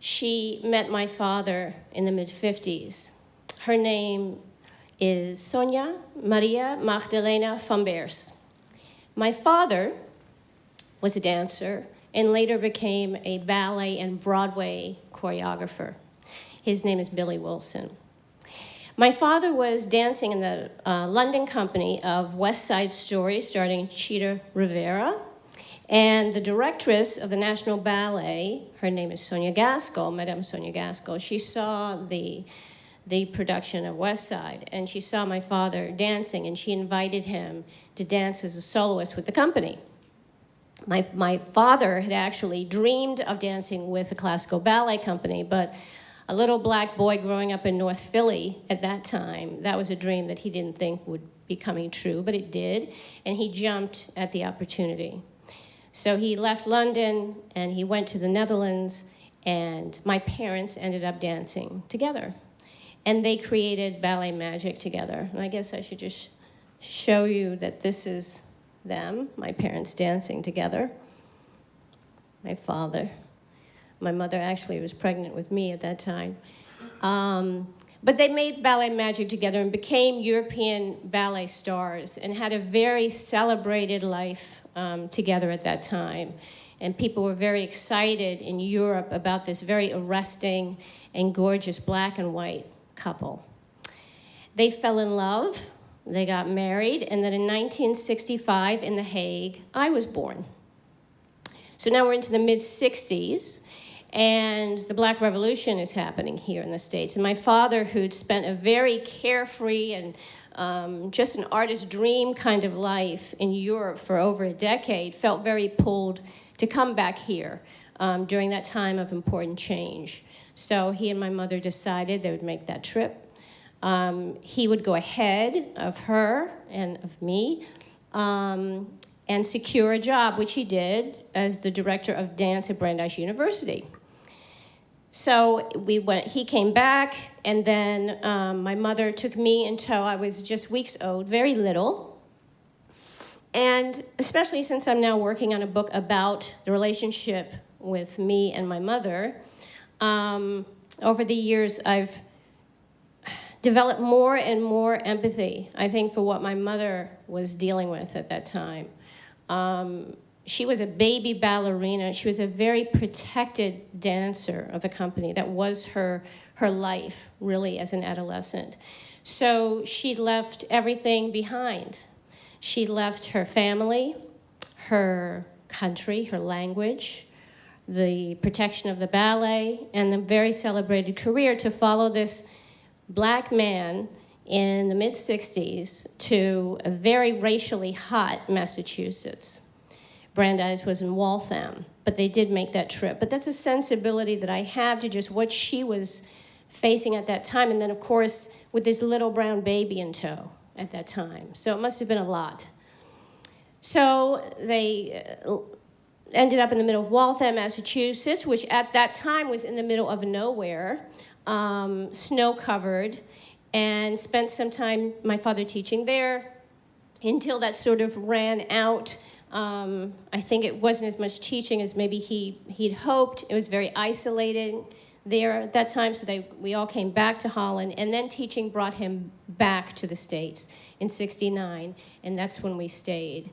she met my father in the mid-50s. Her name is Sonja Maria Magdalena van Beers. My father was a dancer and later became a ballet and Broadway choreographer. His name is Billy Wilson. My father was dancing in the London company of West Side Story, starring Chita Rivera. And the directress of the National Ballet, her name is Sonia Gaskell, Madame Sonia Gaskell, she saw the production of West Side, and she saw my father dancing, and she invited him to dance as a soloist with the company. My father had actually dreamed of dancing with a classical ballet company, but a little black boy growing up in North Philly at that time, that was a dream that he didn't think would be coming true, but it did, and he jumped at the opportunity. So he left London, and he went to the Netherlands, and my parents ended up dancing together. And they created Ballet Magic together. And I guess I should just show you that this is them, my parents dancing together. My father. My mother actually was pregnant with me at that time. But they made Ballet Magic together and became European ballet stars and had a very celebrated life together at that time. And people were very excited in Europe about this very arresting and gorgeous black and white couple. They fell in love, they got married, and then in 1965 in The Hague, I was born. So now we're into the mid-60s, and the Black Revolution is happening here in the States. And my father, who'd spent a very carefree and just an artist's dream kind of life in Europe for over a decade, felt very pulled to come back here during that time of important change. So he and my mother decided they would make that trip. He would go ahead of her and of me and secure a job, which he did as the director of dance at Brandeis University. So he came back, and then my mother took me until I was just weeks old, very little. And especially since I'm now working on a book about the relationship with me and my mother, over the years I've developed more and more empathy, I think, for what my mother was dealing with at that time. She was a baby ballerina. She was a very protected dancer of the company. That was her life, really, as an adolescent. So she left everything behind. She left her family, her country, her language, the protection of the ballet, and the very celebrated career to follow this black man in the mid-60s to a very racially hot Massachusetts. Brandeis was in Waltham, but they did make that trip. But that's a sensibility that I have to just what she was facing at that time, and then, of course, with this little brown baby in tow at that time. So it must have been a lot. So they ended up in the middle of Waltham, Massachusetts, which at that time was in the middle of nowhere, snow-covered, and spent some time, my father teaching there, until that sort of ran out. I think it wasn't as much teaching as maybe he'd hoped. It was very isolated there at that time, so we all came back to Holland, and then teaching brought him back to the States in '69, and that's when we stayed.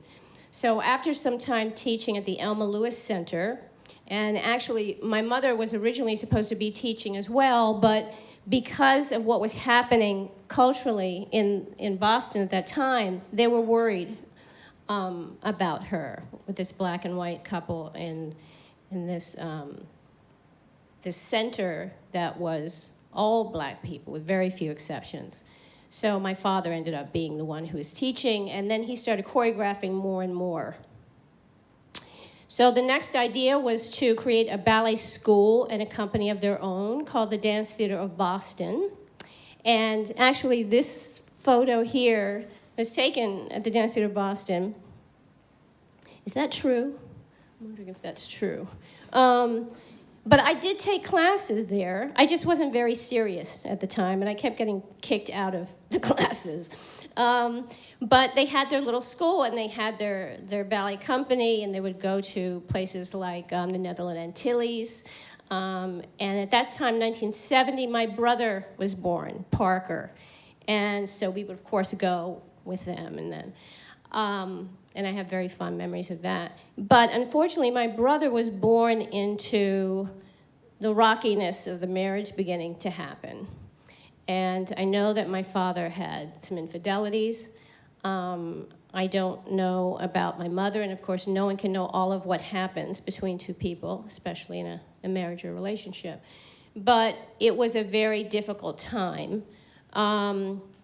So after some time teaching at the Elma Lewis Center, and actually my mother was originally supposed to be teaching as well, but because of what was happening culturally in Boston at that time, they were worried about her with this black and white couple in this center that was all black people with very few exceptions. So my father ended up being the one who was teaching, and then he started choreographing more and more. So the next idea was to create a ballet school and a company of their own called the Dance Theater of Boston. And actually this photo here was taken at the Dance Theater of Boston. Is that true? I'm wondering if that's true. But I did take classes there. I just wasn't very serious at the time, and I kept getting kicked out of the classes. But they had their little school, and they had their ballet company, and they would go to places like the Netherlands Antilles. And at that time, 1970, my brother was born, Parker. And so we would, of course, go with them. And then, and I have very fond memories of that. But unfortunately, my brother was born into the rockiness of the marriage beginning to happen. And I know that my father had some infidelities. I don't know about my mother, and of course, no one can know all of what happens between two people, especially in a marriage or relationship. But it was a very difficult time.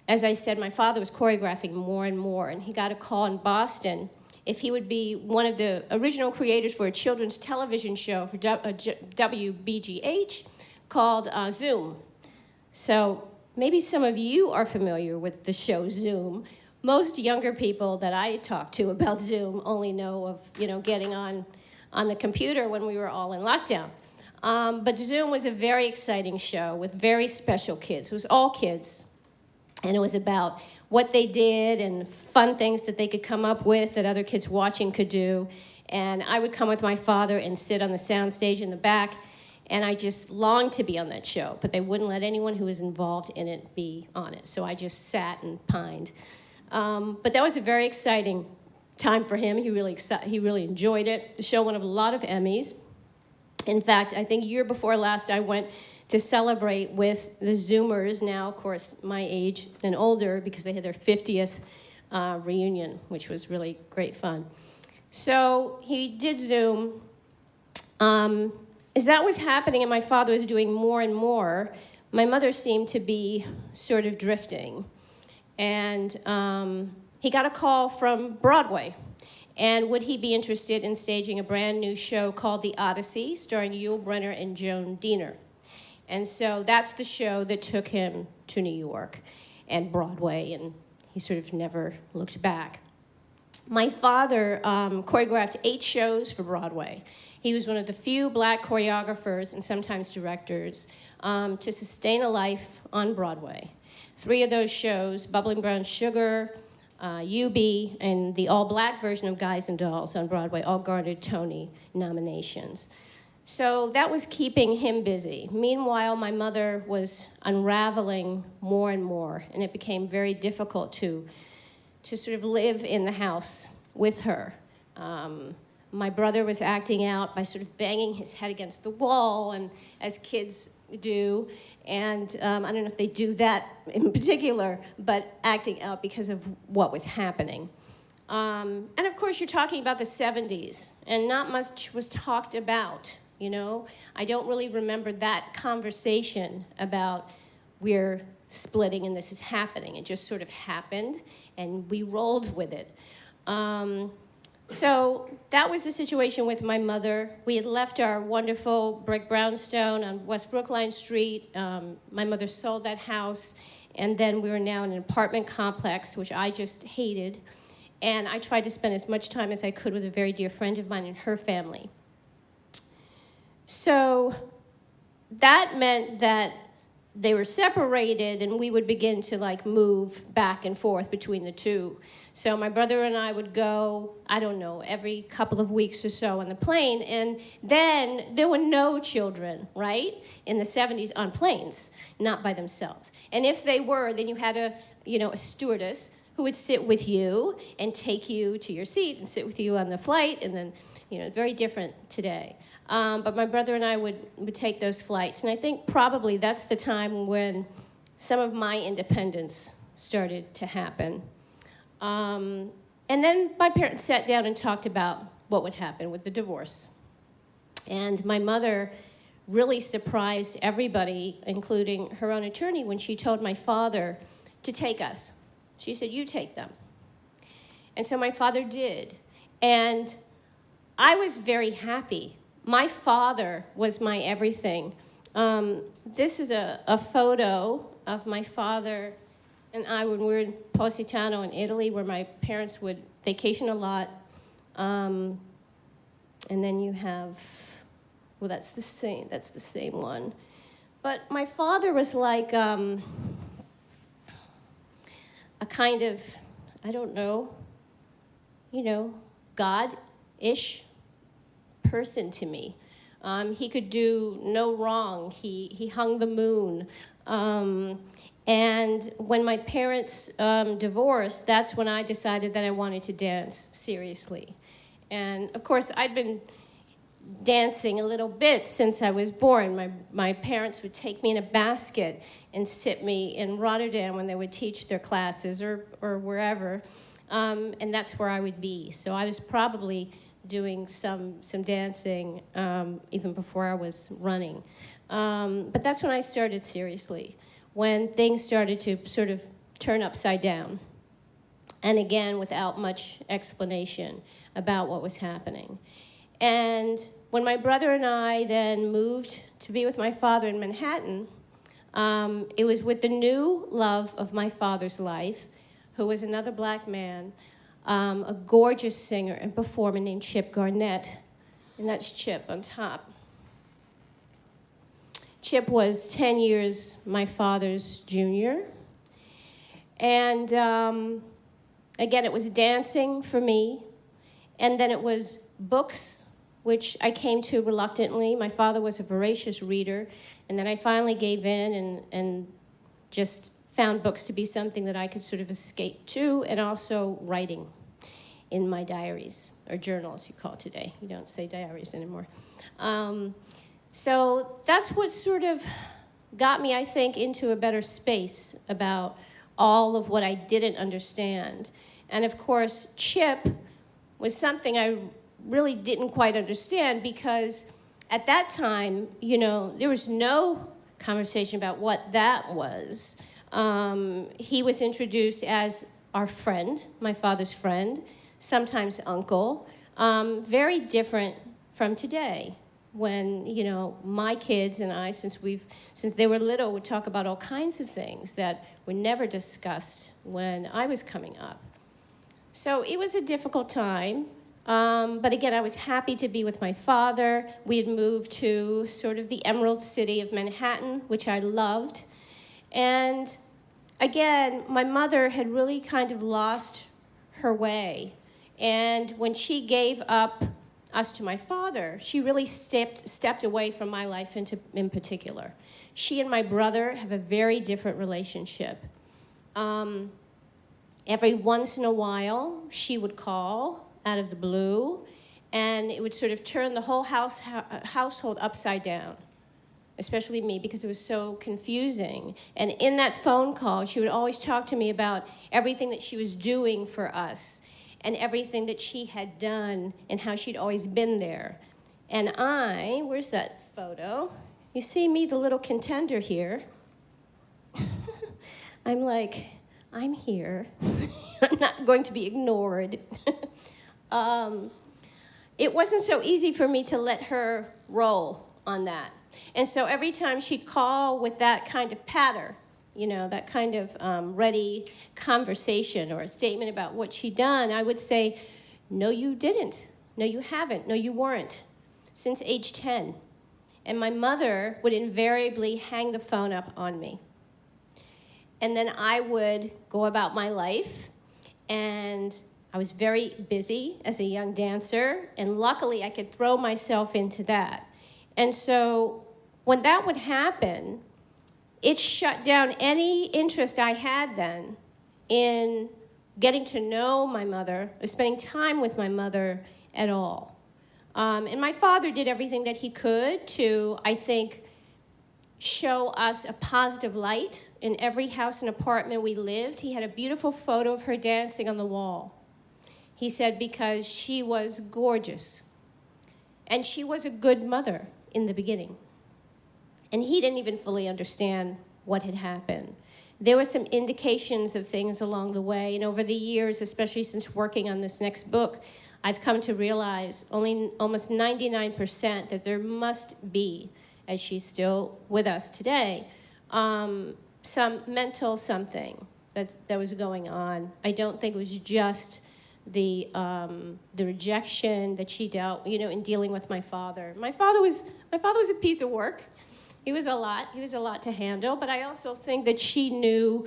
As I said, my father was choreographing more and more, and he got a call in Boston if he would be one of the original creators for a children's television show for WBGH called Zoom. So maybe some of you are familiar with the show Zoom. Most younger people that I talk to about Zoom only know of, getting on the computer when we were all in lockdown. But Zoom was a very exciting show with very special kids. It was all kids. And it was about what they did and fun things that they could come up with that other kids watching could do. And I would come with my father and sit on the soundstage in the back. And I just longed to be on that show. But they wouldn't let anyone who was involved in it be on it. So I just sat and pined. But that was a very exciting time for him. He really enjoyed it. The show won a lot of Emmys. In fact, I think year before last, I went to celebrate with the Zoomers, now, of course, my age and older, because they had their 50th reunion, which was really great fun. So he did Zoom. As that was happening and my father was doing more and more, my mother seemed to be sort of drifting. And he got a call from Broadway. And would he be interested in staging a brand new show called The Odyssey, starring Yul Brynner and Joan Diener? And so that's the show that took him to New York and Broadway, and he sort of never looked back. My father choreographed 8 shows for Broadway. He was one of the few black choreographers and sometimes directors to sustain a life on Broadway. 3 of those shows, Bubbling Brown Sugar, UB, and the all-black version of Guys and Dolls on Broadway, all garnered Tony nominations. So that was keeping him busy. Meanwhile, my mother was unraveling more and more, and it became very difficult to sort of live in the house with her. My brother was acting out by sort of banging his head against the wall, and as kids do, and I don't know if they do that in particular, but acting out because of what was happening. And of course, you're talking about the 70s, and not much was talked about, I don't really remember that conversation about we're splitting and this is happening. It just sort of happened, and we rolled with it. So that was the situation with my mother. We had left our wonderful brick brownstone on West Brookline Street. My mother sold that house, and then we were now in an apartment complex, which I just hated. And I tried to spend as much time as I could with a very dear friend of mine and her family. So that meant that they were separated, and we would begin to move back and forth between the two. So my brother and I would go, I don't know, every couple of weeks or so on the plane, and then there were no children, right, in the 70s on planes, not by themselves. And if they were, then you had a stewardess who would sit with you and take you to your seat and sit with you on the flight, and then, very different today. But my brother and I would take those flights, and I think probably that's the time when some of my independence started to happen. And then my parents sat down and talked about what would happen with the divorce. And my mother really surprised everybody, including her own attorney, when she told my father to take us. She said, "You take them." And so my father did. And I was very happy. My father was my everything. This is a photo of my father and I when we were in Positano in Italy, where my parents would vacation a lot. And then you have, well, that's the same one. But my father was like a kind of, I don't know, God-ish person to me. He could do no wrong. He hung the moon. And when my parents divorced, that's when I decided that I wanted to dance seriously. And of course, I'd been dancing a little bit since I was born. My parents would take me in a basket and sit me in Rotterdam when they would teach their classes or wherever. And that's where I would be. So I was probably doing some dancing even before I was running. But that's when I started seriously, when things started to sort of turn upside down. And again, without much explanation about what was happening. And when my brother and I then moved to be with my father in Manhattan, it was with the new love of my father's life, who was another black man, a gorgeous singer and performer named Chip Garnett. And that's Chip on top. Chip was 10 years my father's junior. And again, it was dancing for me. And then it was books, which I came to reluctantly. My father was a voracious reader. And then I finally gave in and just found books to be something that I could sort of escape to, and also writing in my diaries, or journals you call it today. You don't say diaries anymore. So that's what sort of got me, I think, into a better space about all of what I didn't understand. And of course, Chip was something I really didn't quite understand, because at that time, you know, there was no conversation about what that was. He was introduced as our friend, my father's friend, sometimes uncle, very different from today, when, you know, my kids and I, since they were little, would talk about all kinds of things that were never discussed when I was coming up. So it was a difficult time, but again, I was happy to be with my father. We had moved to sort of the Emerald City of Manhattan, which I loved. And again, my mother had really kind of lost her way. And when she gave up us to my father, she really stepped away from my life in particular. She and my brother have a very different relationship. Every once in a while, she would call out of the blue, and it would sort of turn the whole household upside down, especially me, because it was so confusing. And in that phone call, she would always talk to me about everything that she was doing for us and everything that she had done and how she'd always been there. And where's that photo? You see me, the little contender here. I'm like, I'm here. I'm not going to be ignored. It wasn't so easy for me to let her roll on that. And so every time she'd call with that kind of patter, you know, that kind of ready conversation or a statement about what she'd done, I would say, no, you didn't. No, you haven't. No, you weren't. Since age 10. And my mother would invariably hang the phone up on me. And then I would go about my life, and I was very busy as a young dancer, and luckily I could throw myself into that. And so when that would happen, it shut down any interest I had then in getting to know my mother or spending time with my mother at all. And my father did everything that he could to, I think, show us a positive light in every house and apartment we lived. He had a beautiful photo of her dancing on the wall. He said because she was gorgeous. And she was a good mother in the beginning. And he didn't even fully understand what had happened. There were some indications of things along the way. And over the years, especially since working on this next book, I've come to realize only almost 99% that there must be, as she's still with us today, some mental something that was going on. I don't think it was just the rejection that she dealt, you know, in dealing with my father. My father was a piece of work. He was a lot to handle, but I also think that she knew,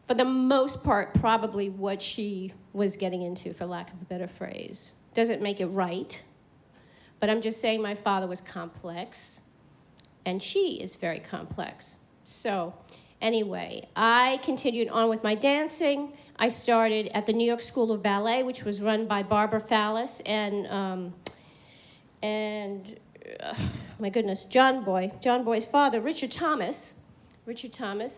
for the most part, probably what she was getting into, for lack of a better phrase. Doesn't make it right, But I'm just saying my father was complex, and she is very complex. So anyway, I continued on with my dancing. I started at the New York School of Ballet, which was run by Barbara Fallis and my goodness, John Boy's father, Richard Thomas. I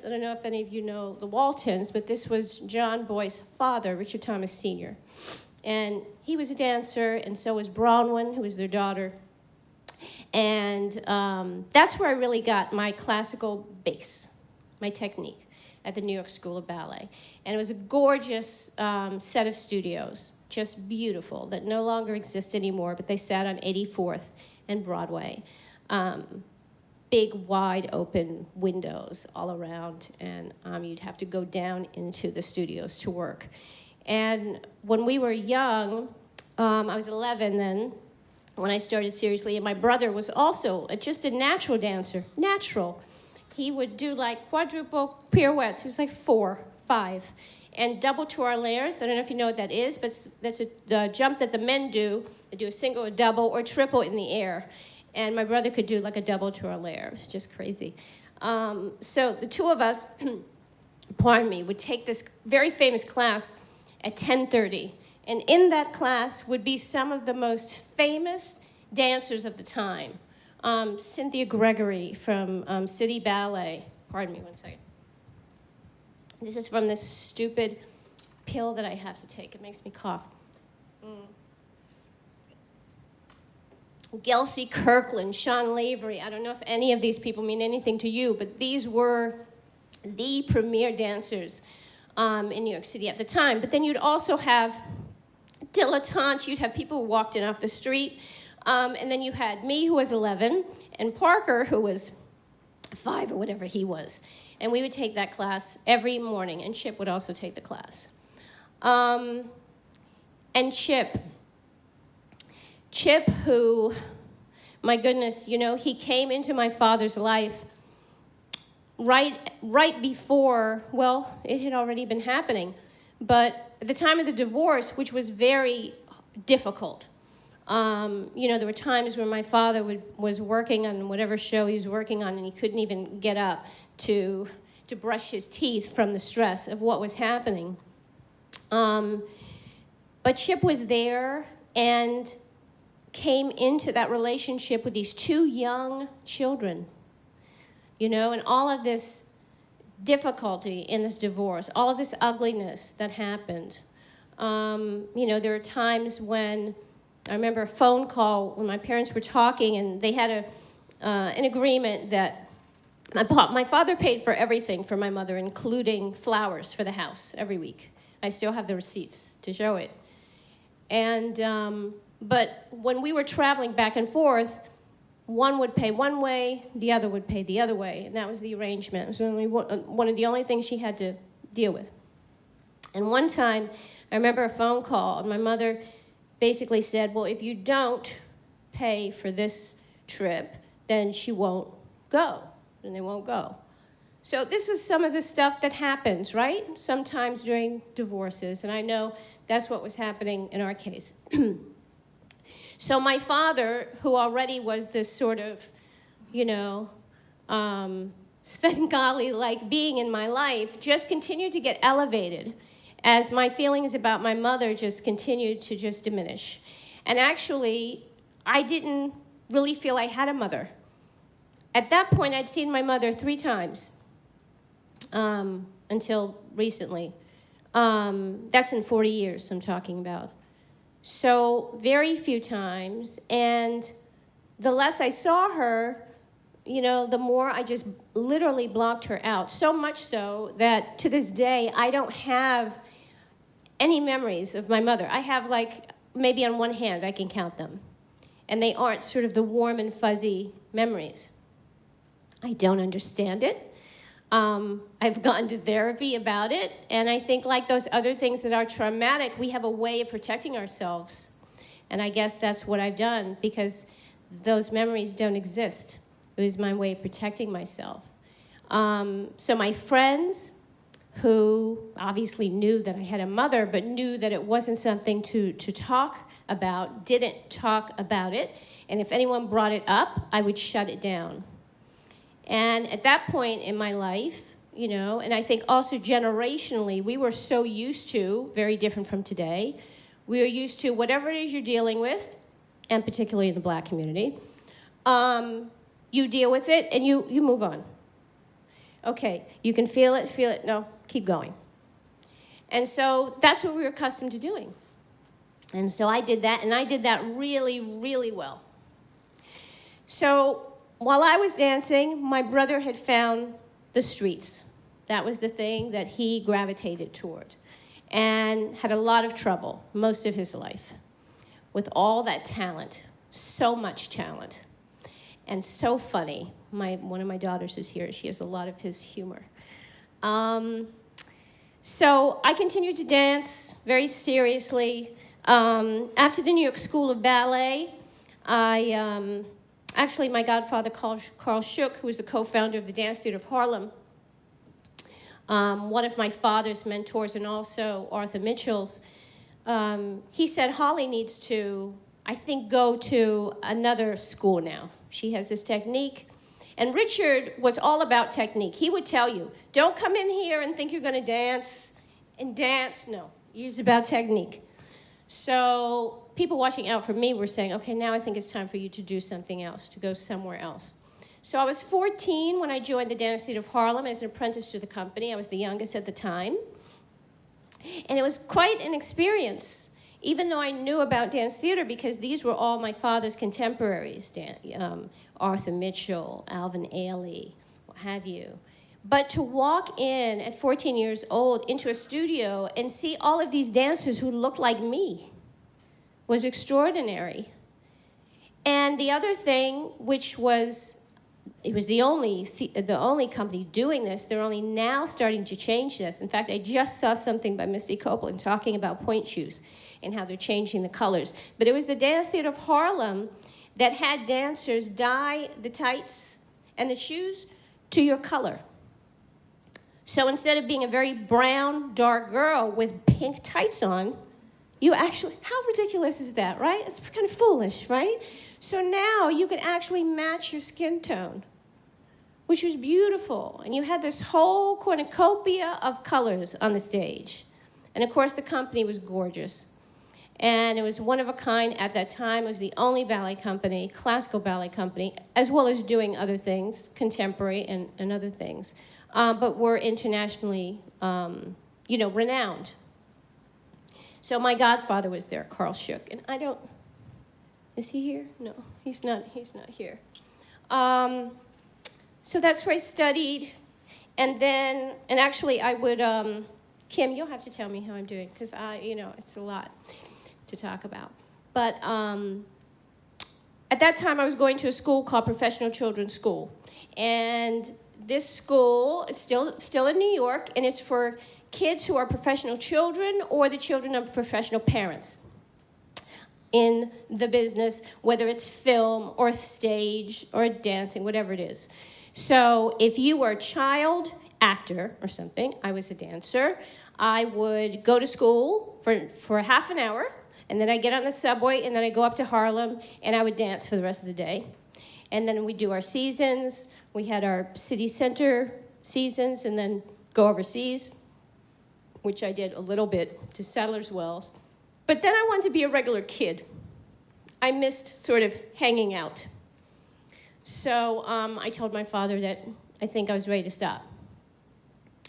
don't know if any of you know the Waltons, but this was John Boy's father, Richard Thomas Sr. And he was a dancer, and so was Bronwyn, who was their daughter. And that's where I really got my classical base, my technique, at the New York School of Ballet. And it was a gorgeous set of studios, just beautiful, that no longer exist anymore, but they sat on 84th and Broadway. Big, wide open windows all around, and you'd have to go down into the studios to work. And when we were young, I was 11 then, when I started seriously, and my brother was also just a natural dancer, natural. He would do like quadruple pirouettes. He was like 4, 5. And double tourlairs, I don't know if you know what that is, but that's the jump that the men do. They do a single, a double, or triple in the air. And my brother could do like a double tourlaire. It was just crazy. So the two of us, pardon me, would take this very famous class at 10:30. And in that class would be some of the most famous dancers of the time. Cynthia Gregory from City Ballet. Pardon me one second. This is from this stupid pill that I have to take. It makes me cough. Gelsey Kirkland, Sean Lavery. I don't know if any of these people mean anything to you, but these were the premier dancers in New York City at the time. But then you'd also have dilettantes. You'd have people who walked in off the street. And then you had me, who was 11, and Parker, who was 5 or whatever he was. And we would take that class every morning, and Chip would also take the class. And Chip, who, my goodness, you know, he came into my father's life right before, well, it had already been happening, but at the time of the divorce, which was very difficult. You know, there were times when my father was working on whatever show he was working on, and he couldn't even get up to brush his teeth from the stress of what was happening. But Chip was there and came into that relationship with these 2 young children, you know, and all of this difficulty in this divorce, all of this ugliness that happened. You know, there were times when I remember a phone call when my parents were talking, and they had an agreement that my father paid for everything for my mother, including flowers for the house every week. I still have the receipts to show it. And but when we were traveling back and forth, one would pay one way, the other would pay the other way, and that was the arrangement. It was only one of the only things she had to deal with. And one time, I remember a phone call, and my mother basically said, well, if you don't pay for this trip, then she won't go, and they won't go. So this was some of the stuff that happens, right? Sometimes during divorces, and I know that's what was happening in our case. So my father, who already was this sort of, you know, Svengali-like being in my life, just continued to get elevated as my feelings about my mother just continued to just diminish. And actually, I didn't really feel I had a mother. At that point, I'd seen my mother 3 times until recently. That's in 40 years I'm talking about. So very few times, and the less I saw her, you know, the more I just literally blocked her out. So much so that to this day, I don't have any memories of my mother. I have, like, maybe on one hand I can count them. And they aren't sort of the warm and fuzzy memories. I don't understand it. I've gone to therapy about it, and I think, like those other things that are traumatic, we have a way of protecting ourselves. And I guess that's what I've done, because those memories don't exist. It was my way of protecting myself. So my friends, who obviously knew that I had a mother, but knew that it wasn't something to talk about, didn't talk about it. And if anyone brought it up, I would shut it down. And at that point in my life, you know, and I think also generationally, we were so used to, very different from today, we were used to whatever it is you're dealing with, and particularly in the Black community, you deal with it and you move on. Okay, you can feel it, no, keep going. And so that's what we were accustomed to doing. And so I did that, and I did that really, really well. So while I was dancing, my brother had found the streets. That was the thing that he gravitated toward, and had a lot of trouble most of his life with all that talent, so much talent, and so funny. One of my daughters is here. She has a lot of his humor. So I continued to dance very seriously. After the New York School of Ballet, actually my godfather, Carl Shook, who was the co-founder of the Dance Theatre of Harlem, one of my father's mentors and also Arthur Mitchell's, he said, Holly needs to, I think, go to another school now. She has this technique. And Richard was all about technique. He would tell you, don't come in here and think you're going to dance and dance. No, it's about technique. So people watching out for me were saying, okay, now I think it's time for you to do something else, to go somewhere else. So I was 14 when I joined the Dance Theatre of Harlem as an apprentice to the company. I was the youngest at the time. And it was quite an experience, even though I knew about dance theater, because these were all my father's contemporaries, Arthur Mitchell, Alvin Ailey, what have you. But to walk in at 14 years old into a studio and see all of these dancers who looked like me was extraordinary. And the other thing, which was, it was the only company doing this. They're only now starting to change this. In fact, I just saw something by Misty Copeland talking about point shoes and how they're changing the colors. But it was the Dance Theatre of Harlem that had dancers dye the tights and the shoes to your color. So instead of being a very brown, dark girl with pink tights on, you actually, how ridiculous is that, right? It's kind of foolish, right? So now you could actually match your skin tone, which was beautiful. And you had this whole cornucopia of colors on the stage. And of course, the company was gorgeous. And it was one of a kind at that time. It was the only ballet company, classical ballet company, as well as doing other things, contemporary and other things. But were internationally, renowned. So my godfather was there, Carl Shook. And I don't, is he here? No, he's not here. So that's where I studied. And actually I would, Kim, you'll have to tell me how I'm doing, because it's a lot to talk about. But at that time, I was going to a school called Professional Children's School. And this school is still in New York, and it's for kids who are professional children or the children of professional parents in the business, whether it's film or stage or dancing, whatever it is. So if you were a child actor or something, I was a dancer, I would go to school for half an hour, and then I'd get on the subway, and then I'd go up to Harlem, and I would dance for the rest of the day. And then we'd do our seasons. We had our city center seasons, and then go overseas, which I did a little bit to Sadler's Wells. But then I wanted to be a regular kid. I missed sort of hanging out. So I told my father that I think I was ready to stop.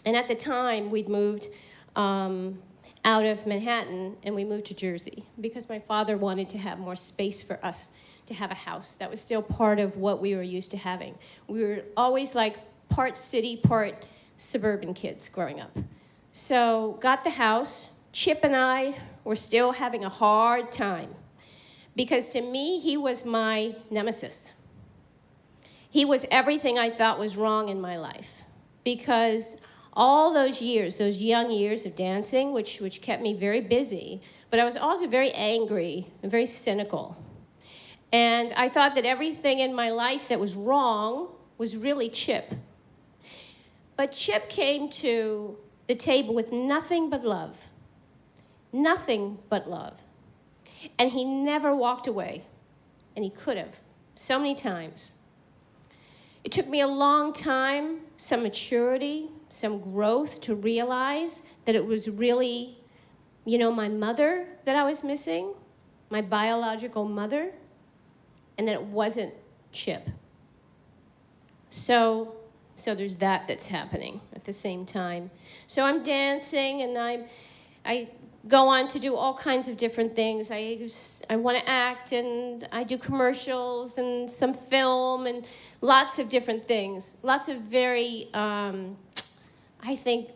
And at the time, we'd moved out of Manhattan, and we moved to Jersey because my father wanted to have more space for us to have a house. That was still part of what we were used to having. We were always like part city, part suburban kids growing up. So got the house. Chip and I were still having a hard time because to me, he was my nemesis. He was everything I thought was wrong in my life because all those years, those young years of dancing, which kept me very busy, but I was also very angry and very cynical. And I thought that everything in my life that was wrong was really Chip. But Chip came to the table with nothing but love. Nothing but love. And he never walked away. And he could have, so many times. It took me a long time, some maturity, some growth to realize that it was really, you know, my mother that I was missing, my biological mother, and that it wasn't Chip. So there's that's happening at the same time. So I'm dancing, and I go on to do all kinds of different things. I want to act, and I do commercials and some film and lots of different things. Lots of very, I think,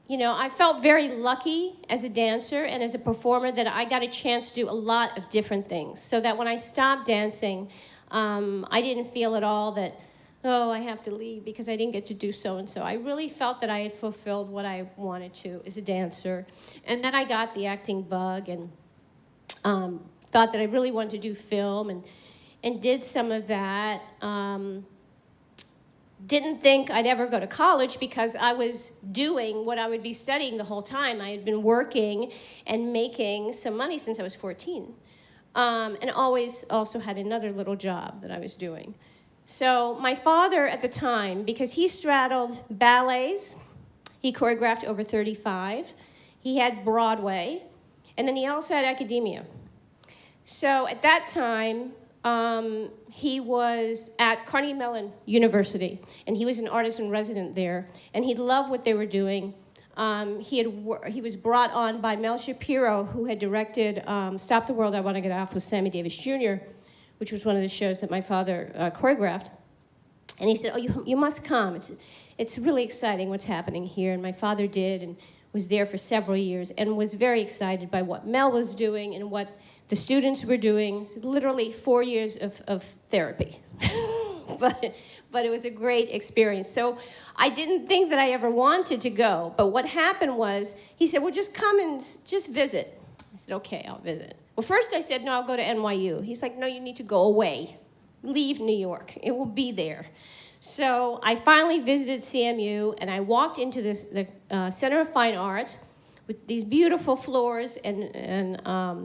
you know, I felt very lucky as a dancer and as a performer that I got a chance to do a lot of different things. So that when I stopped dancing, I didn't feel at all that, oh, I have to leave because I didn't get to do so-and-so. I really felt that I had fulfilled what I wanted to as a dancer. And then I got the acting bug and thought that I really wanted to do film and did some of that. Didn't think I'd ever go to college because I was doing what I would be studying the whole time. I had been working and making some money since I was 14. And always also had another little job that I was doing. So my father at the time, because he straddled ballets, he choreographed over 35. He had Broadway, and then he also had academia. So at that time, he was at Carnegie Mellon University, and he was an artist in resident there, and he loved what they were doing. He was brought on by Mel Shapiro, who had directed Stop the World, I Want to Get Off with Sammy Davis Jr., which was one of the shows that my father choreographed. And he said, oh, you must come. It's really exciting what's happening here. And my father did and was there for several years and was very excited by what Mel was doing and what the students were doing. So literally 4 years of therapy. but it was a great experience. So I didn't think that I ever wanted to go. But what happened was, he said, well, just come and just visit. I said, okay, I'll visit. Well, first I said, no, I'll go to NYU. He's like, no, you need to go away. Leave New York. It will be there. So I finally visited CMU, and I walked into the Center of Fine Arts with these beautiful floors and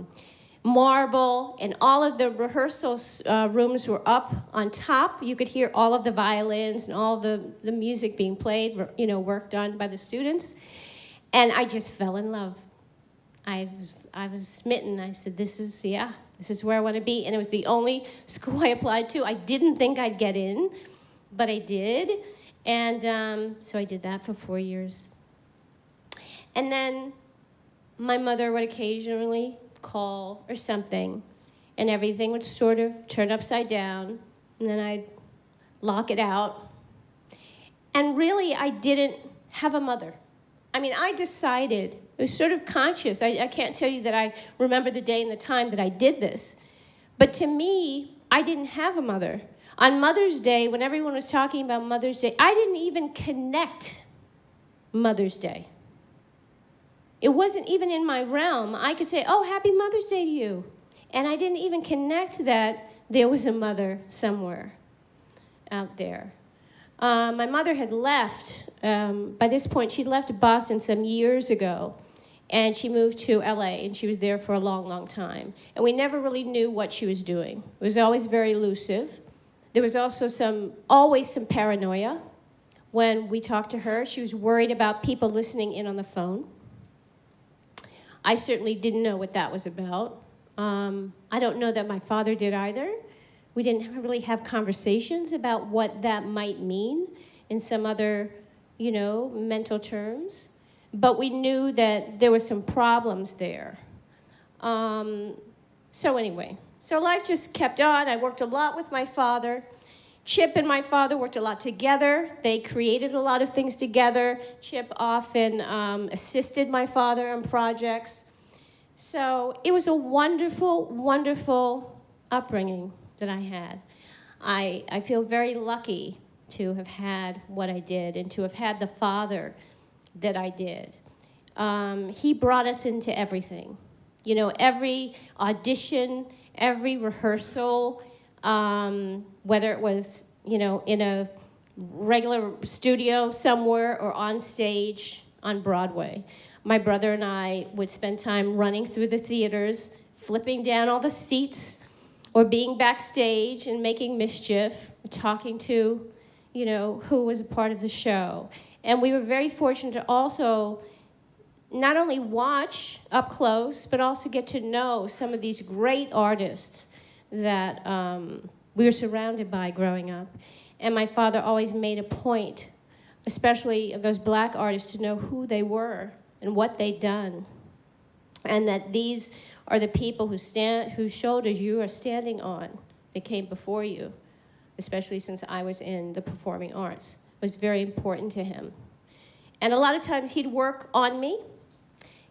marble, and all of the rehearsal rooms were up on top. You could hear all of the violins and all the music being played, you know, work done by the students. And I just fell in love. I was smitten. I said, this is where I want to be. And it was the only school I applied to. I didn't think I'd get in, but I did. And so I did that for 4 years. And then my mother would occasionally call or something, and everything would sort of turn upside down, and then I'd lock it out. And really, I didn't have a mother. I mean, I decided, it was sort of conscious. I can't tell you that I remember the day and the time that I did this. But to me, I didn't have a mother. On Mother's Day, when everyone was talking about Mother's Day, I didn't even connect Mother's Day. It wasn't even in my realm. I could say, oh, happy Mother's Day to you. And I didn't even connect that there was a mother somewhere out there. My mother had left. By this point, she'd left Boston some years ago, and she moved to LA, and she was there for a long, long time. And we never really knew what she was doing. It was always very elusive. There was also always some paranoia when we talked to her. She was worried about people listening in on the phone. I certainly didn't know what that was about. I don't know that my father did either. We didn't really have conversations about what that might mean in some other, you know, mental terms. But we knew that there were some problems there. So anyway, so life just kept on. I worked a lot with my father. Chip and my father worked a lot together. They created a lot of things together. Chip often assisted my father on projects. So it was a wonderful, wonderful upbringing that I had. I feel very lucky to have had what I did and to have had the father that I did. He brought us into everything. You know, every audition, every rehearsal, whether it was, you know, in a regular studio somewhere or on stage on Broadway. My brother and I would spend time running through the theaters, flipping down all the seats or being backstage and making mischief, talking to, who was a part of the show. And we were very fortunate to also not only watch up close, but also get to know some of these great artists that we were surrounded by growing up. And my father always made a point, especially of those black artists, to know who they were and what they'd done. And that these are the people whose shoulders you are standing on that came before you, especially since I was in the performing arts. It was very important to him. And a lot of times he'd work on me.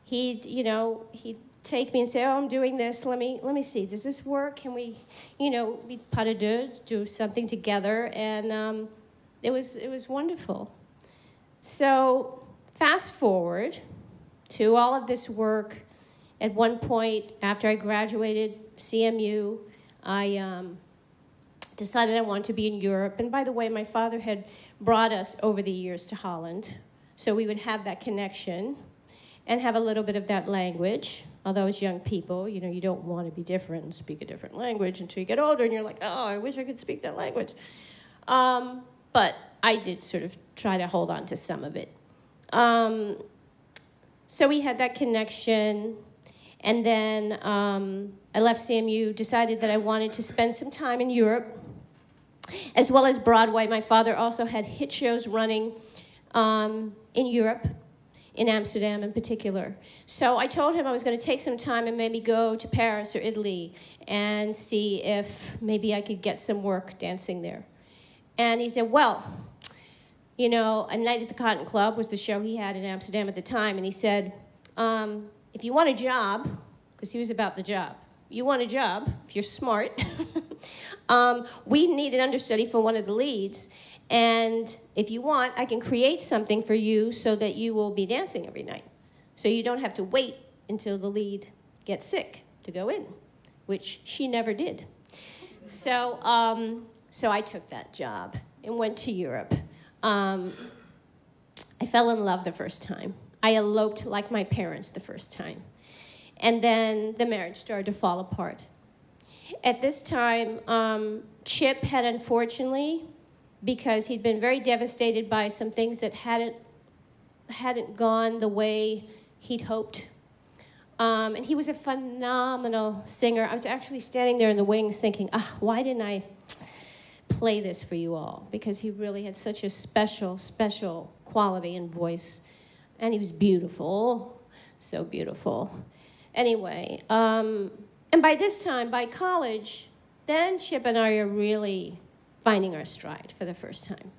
He'd take me and say, oh, I'm doing this, let me see, does this work? Can we, pas de deux, do something together? And it was wonderful. So fast forward to all of this work. At one point, after I graduated CMU, I decided I wanted to be in Europe. And by the way, my father had brought us over the years to Holland, so we would have that connection and have a little bit of that language. Although as young people, you don't want to be different and speak a different language until you get older, and you're like, oh, I wish I could speak that language. But I did sort of try to hold on to some of it. So we had that connection. And then I left CMU, decided that I wanted to spend some time in Europe, as well as Broadway. My father also had hit shows running in Europe, in Amsterdam in particular. So I told him I was going to take some time and maybe go to Paris or Italy and see if maybe I could get some work dancing there. And he said, well, A Night at the Cotton Club was the show he had in Amsterdam at the time, and he said, if you want a job, because he was about the job, you want a job, if you're smart, we need an understudy for one of the leads, and if you want, I can create something for you so that you will be dancing every night. So you don't have to wait until the lead gets sick to go in, which she never did. So I took that job and went to Europe. I fell in love the first time. I eloped like my parents the first time. And then the marriage started to fall apart. At this time, Chip had unfortunately, because he'd been very devastated by some things that hadn't gone the way he'd hoped. And he was a phenomenal singer. I was actually standing there in the wings thinking, why didn't I play this for you all? Because he really had such a special, special quality and voice. And he was beautiful, so beautiful. Anyway, and by this time, by college, then Chip and I are really finding our stride for the first time.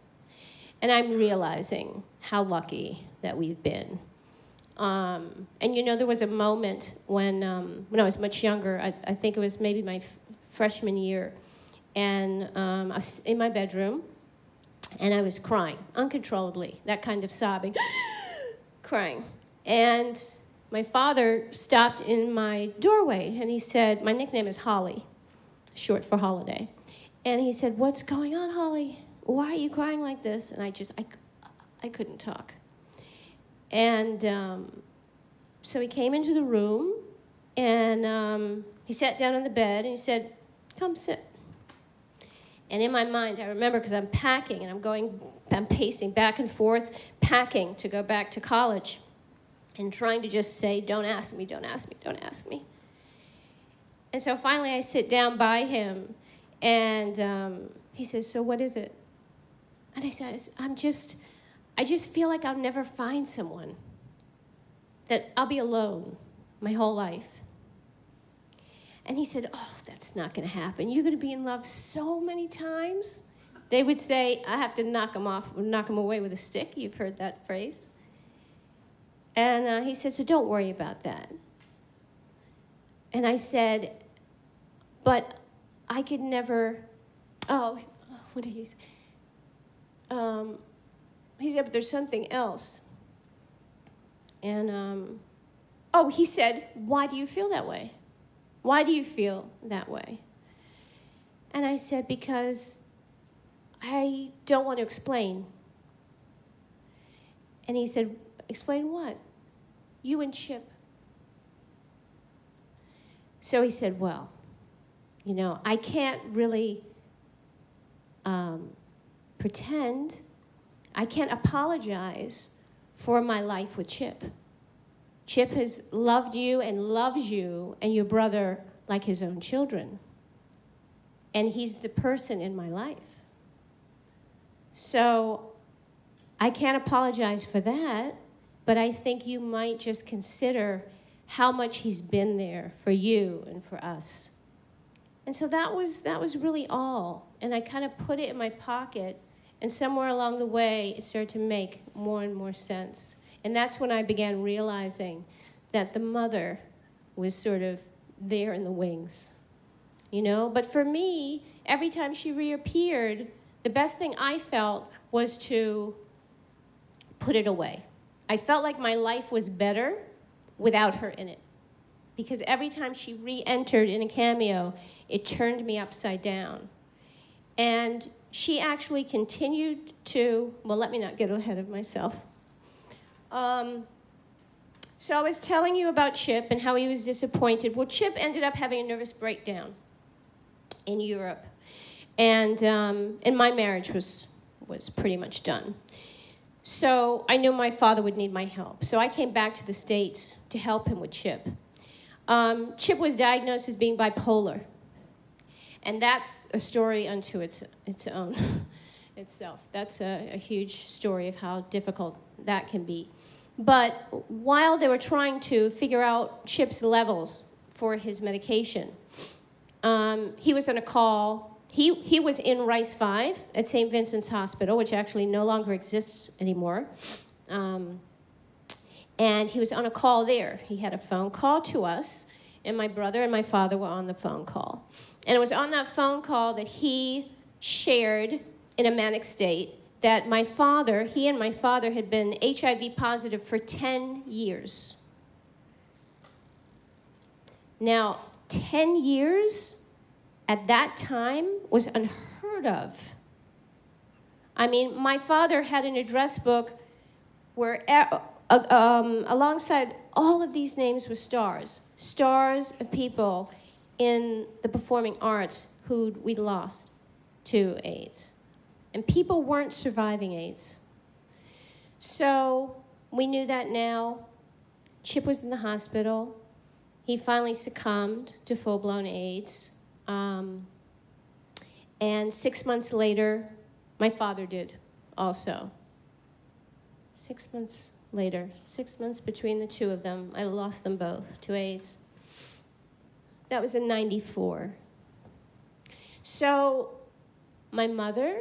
And I'm realizing how lucky that we've been. And there was a moment when I was much younger, I think it was maybe my freshman year, and I was in my bedroom, and I was crying uncontrollably, that kind of sobbing. Crying. And my father stopped in my doorway and he said, my nickname is Holly, short for holiday. And he said, what's going on, Holly? Why are you crying like this? And I couldn't talk. And so he came into the room and he sat down on the bed and he said, come sit. And in my mind, I remember, because I'm packing and I'm pacing back and forth, packing to go back to college and trying to just say, don't ask me, don't ask me, don't ask me. And so finally I sit down by him and he says, so what is it? And I said, I just feel like I'll never find someone, that I'll be alone my whole life. And he said, oh, that's not going to happen. You're going to be in love so many times. They would say, I have to knock him away with a stick. You've heard that phrase. And he said, so don't worry about that. And I said, but I could never, what did he say? He said, but there's something else. And, he said, why do you feel that way? Why do you feel that way? And I said, because I don't want to explain. And he said, explain what? You and Chip. So he said, well, you know, I can't really pretend, I can't apologize for my life with Chip. Chip has loved you and loves you and your brother like his own children. And he's the person in my life. So I can't apologize for that, but I think you might just consider how much he's been there for you and for us. And so that was really all. And I kind of put it in my pocket, and somewhere along the way, it started to make more and more sense. And that's when I began realizing that the mother was sort of there in the wings, you know? But for me, every time she reappeared, the best thing I felt was to put it away. I felt like my life was better without her in it. Because every time she re-entered in a cameo, it turned me upside down. And she actually continued to, well, let me not get ahead of myself. So I was telling you about Chip and how he was disappointed. Well, Chip ended up having a nervous breakdown in Europe. And my marriage was pretty much done. So I knew my father would need my help. So I came back to the States to help him with Chip. Chip was diagnosed as being bipolar. And that's a story unto its own itself. That's a huge story of how difficult that can be. But while they were trying to figure out Chip's levels for his medication, he was on a call. He was in Rice 5 at St. Vincent's Hospital, which actually no longer exists anymore. And he was on a call there. He had a phone call to us, and my brother and my father were on the phone call. And it was on that phone call that he shared in a manic state that he and my father had been HIV positive for 10 years. Now, 10 years at that time was unheard of. I mean, my father had an address book where alongside all of these names were stars of people in the performing arts who we lost to AIDS. And people weren't surviving AIDS. So we knew that now. Chip was in the hospital. He finally succumbed to full-blown AIDS. And 6 months later, my father did also. 6 months later, 6 months between the two of them, I lost them both to AIDS. That was in '94. So my mother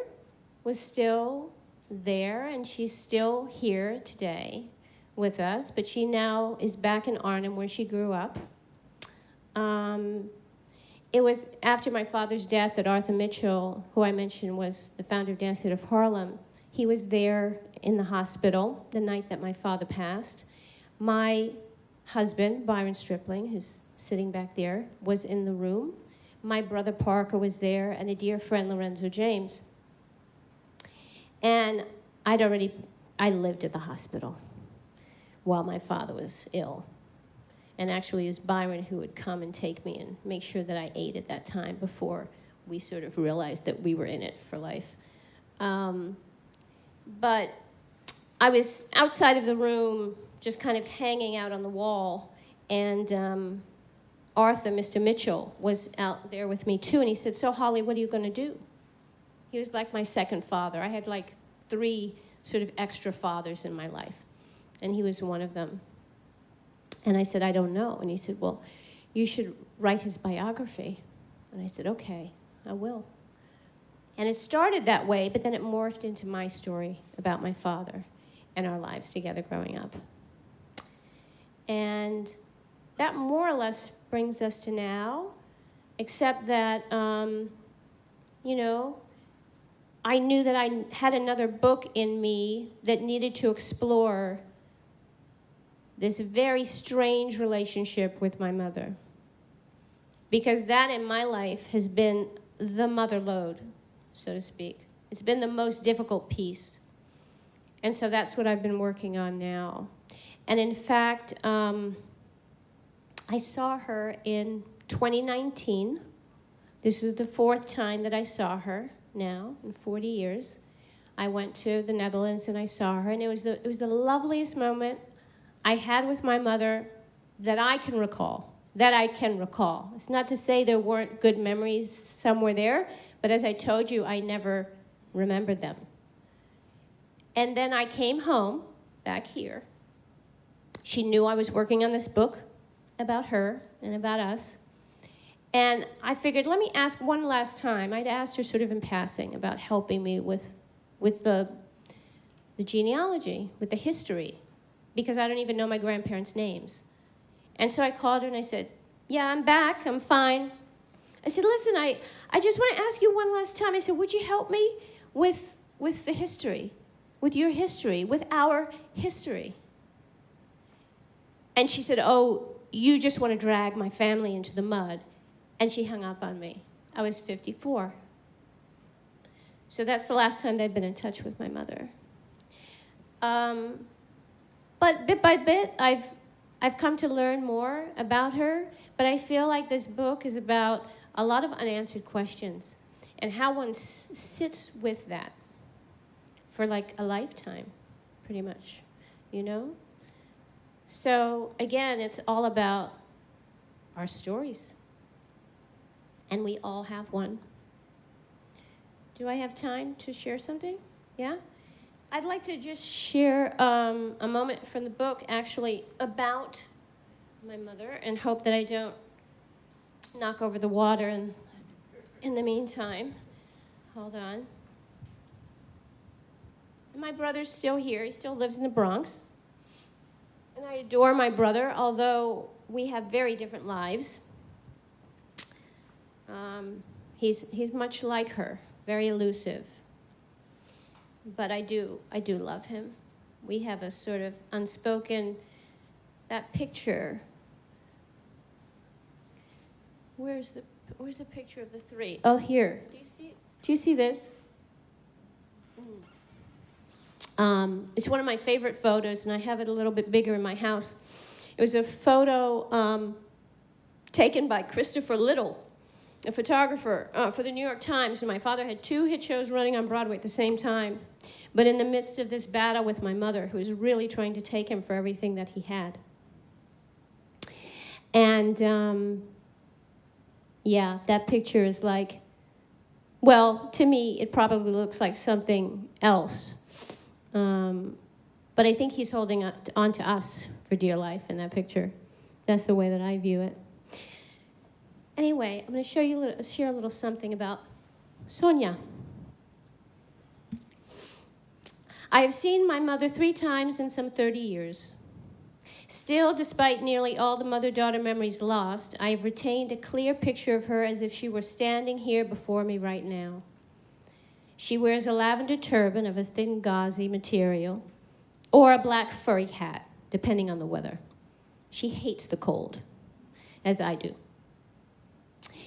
was still there, and she's still here today with us, but she now is back in Arnhem where she grew up. It was after my father's death that Arthur Mitchell, who I mentioned was the founder of Dance Theatre of Harlem, he was there in the hospital the night that my father passed. My husband, Byron Stripling, who's sitting back there, was in the room. My brother Parker was there, and a dear friend, Lorenzo James. And I lived at the hospital while my father was ill. And actually, it was Byron who would come and take me and make sure that I ate at that time before we sort of realized that we were in it for life. But I was outside of the room, just kind of hanging out on the wall, and Arthur, Mr. Mitchell, was out there with me too, and he said, "So Holly, what are you going to do?" He was like my second father. I had like 3 sort of extra fathers in my life, and he was one of them. And I said, "I don't know." And he said, "Well, you should write his biography." And I said, "Okay, I will." And it started that way, but then it morphed into my story about my father and our lives together growing up. And that more or less brings us to now, except that, you know, I knew that I had another book in me that needed to explore this very strange relationship with my mother. Because that in my life has been the mother lode, so to speak. It's been the most difficult piece. And so that's what I've been working on now. And in fact, I saw her in 2019. This is the 4th time that I saw her now in 40 years. I went to the Netherlands and I saw her, and it was the loveliest moment I had with my mother that I can recall. It's not to say there weren't good memories somewhere there, but as I told you, I never remembered them. And then I came home, back here. She knew I was working on this book about her and about us. And I figured, let me ask one last time. I'd asked her sort of in passing about helping me with the genealogy, with the history, because I don't even know my grandparents' names. And so I called her and I said, yeah, I'm back, I'm fine. I said, listen, I just want to ask you one last time. I said, would you help me with the history, with your history, with our history? And she said, oh, you just want to drag my family into the mud. And she hung up on me. I was 54. So that's the last time I've been in touch with my mother. But bit by bit, I've come to learn more about her, but I feel like this book is about a lot of unanswered questions and how one sits with that for like a lifetime, pretty much, you know? So again, it's all about our stories. And we all have one. Do I have time to share something? Yeah? I'd like to just share a moment from the book, actually, about my mother, and hope that I don't knock over the water in the meantime. Hold on. My brother's still here. He still lives in the Bronx. And I adore my brother, although we have very different lives. He's much like her, very elusive. But I do love him. We have a sort of unspoken, that picture. Where's the picture of the three? Oh, here. Do you see this? It's one of my favorite photos, and I have it a little bit bigger in my house. It was a photo taken by Christopher Little, a photographer for the New York Times, and my father had 2 hit shows running on Broadway at the same time. But in the midst of this battle with my mother, who was really trying to take him for everything that he had. And yeah, that picture is like, well, to me, it probably looks like something else. But I think he's holding on to us for dear life in that picture. That's the way that I view it. Anyway, I'm going to share a little something about Sonja. I have seen my mother 3 times in some 30 years. Still, despite nearly all the mother-daughter memories lost, I have retained a clear picture of her as if she were standing here before me right now. She wears a lavender turban of a thin gauzy material, or a black furry hat, depending on the weather. She hates the cold, as I do.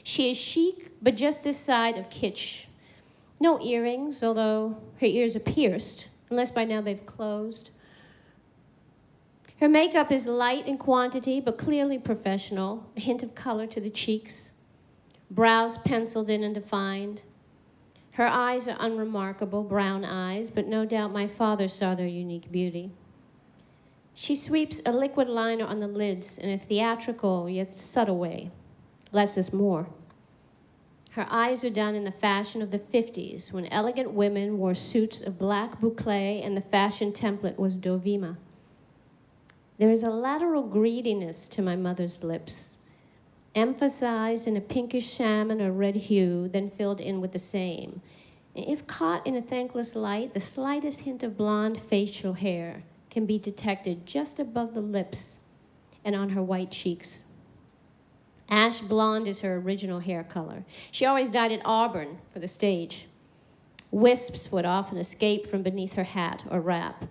She is chic, but just this side of kitsch. No earrings, although her ears are pierced, unless by now they've closed. Her makeup is light in quantity, but clearly professional, a hint of color to the cheeks, brows penciled in and defined. Her eyes are unremarkable, brown eyes, but no doubt my father saw their unique beauty. She sweeps a liquid liner on the lids in a theatrical yet subtle way. Less is more. Her eyes are done in the fashion of the 50s, when elegant women wore suits of black boucle and the fashion template was Dovima. There is a lateral greediness to my mother's lips, emphasized in a pinkish salmon or red hue, then filled in with the same. If caught in a thankless light, the slightest hint of blonde facial hair can be detected just above the lips and on her white cheeks. Ash blonde is her original hair color. She always dyed it auburn for the stage. Wisps would often escape from beneath her hat or wrap.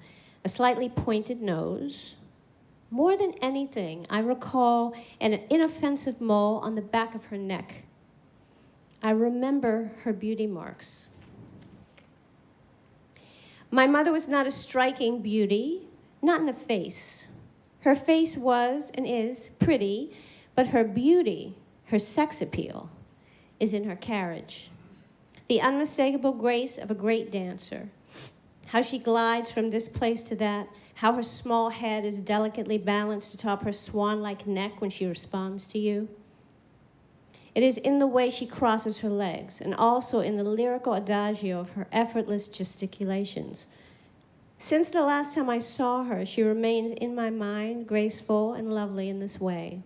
A slightly pointed nose. More than anything, I recall an inoffensive mole on the back of her neck. I remember her beauty marks. My mother was not a striking beauty, not in the face. Her face was and is pretty, but her beauty, Her sex appeal is in her carriage. The unmistakable grace of a great dancer. How she glides from this place to that. How her small head is delicately balanced atop her swan-like neck when she responds to you. It is in the way she crosses her legs, and also in the lyrical adagio of her effortless gesticulations. Since the last time I saw her, she remains in my mind, graceful and lovely in this way.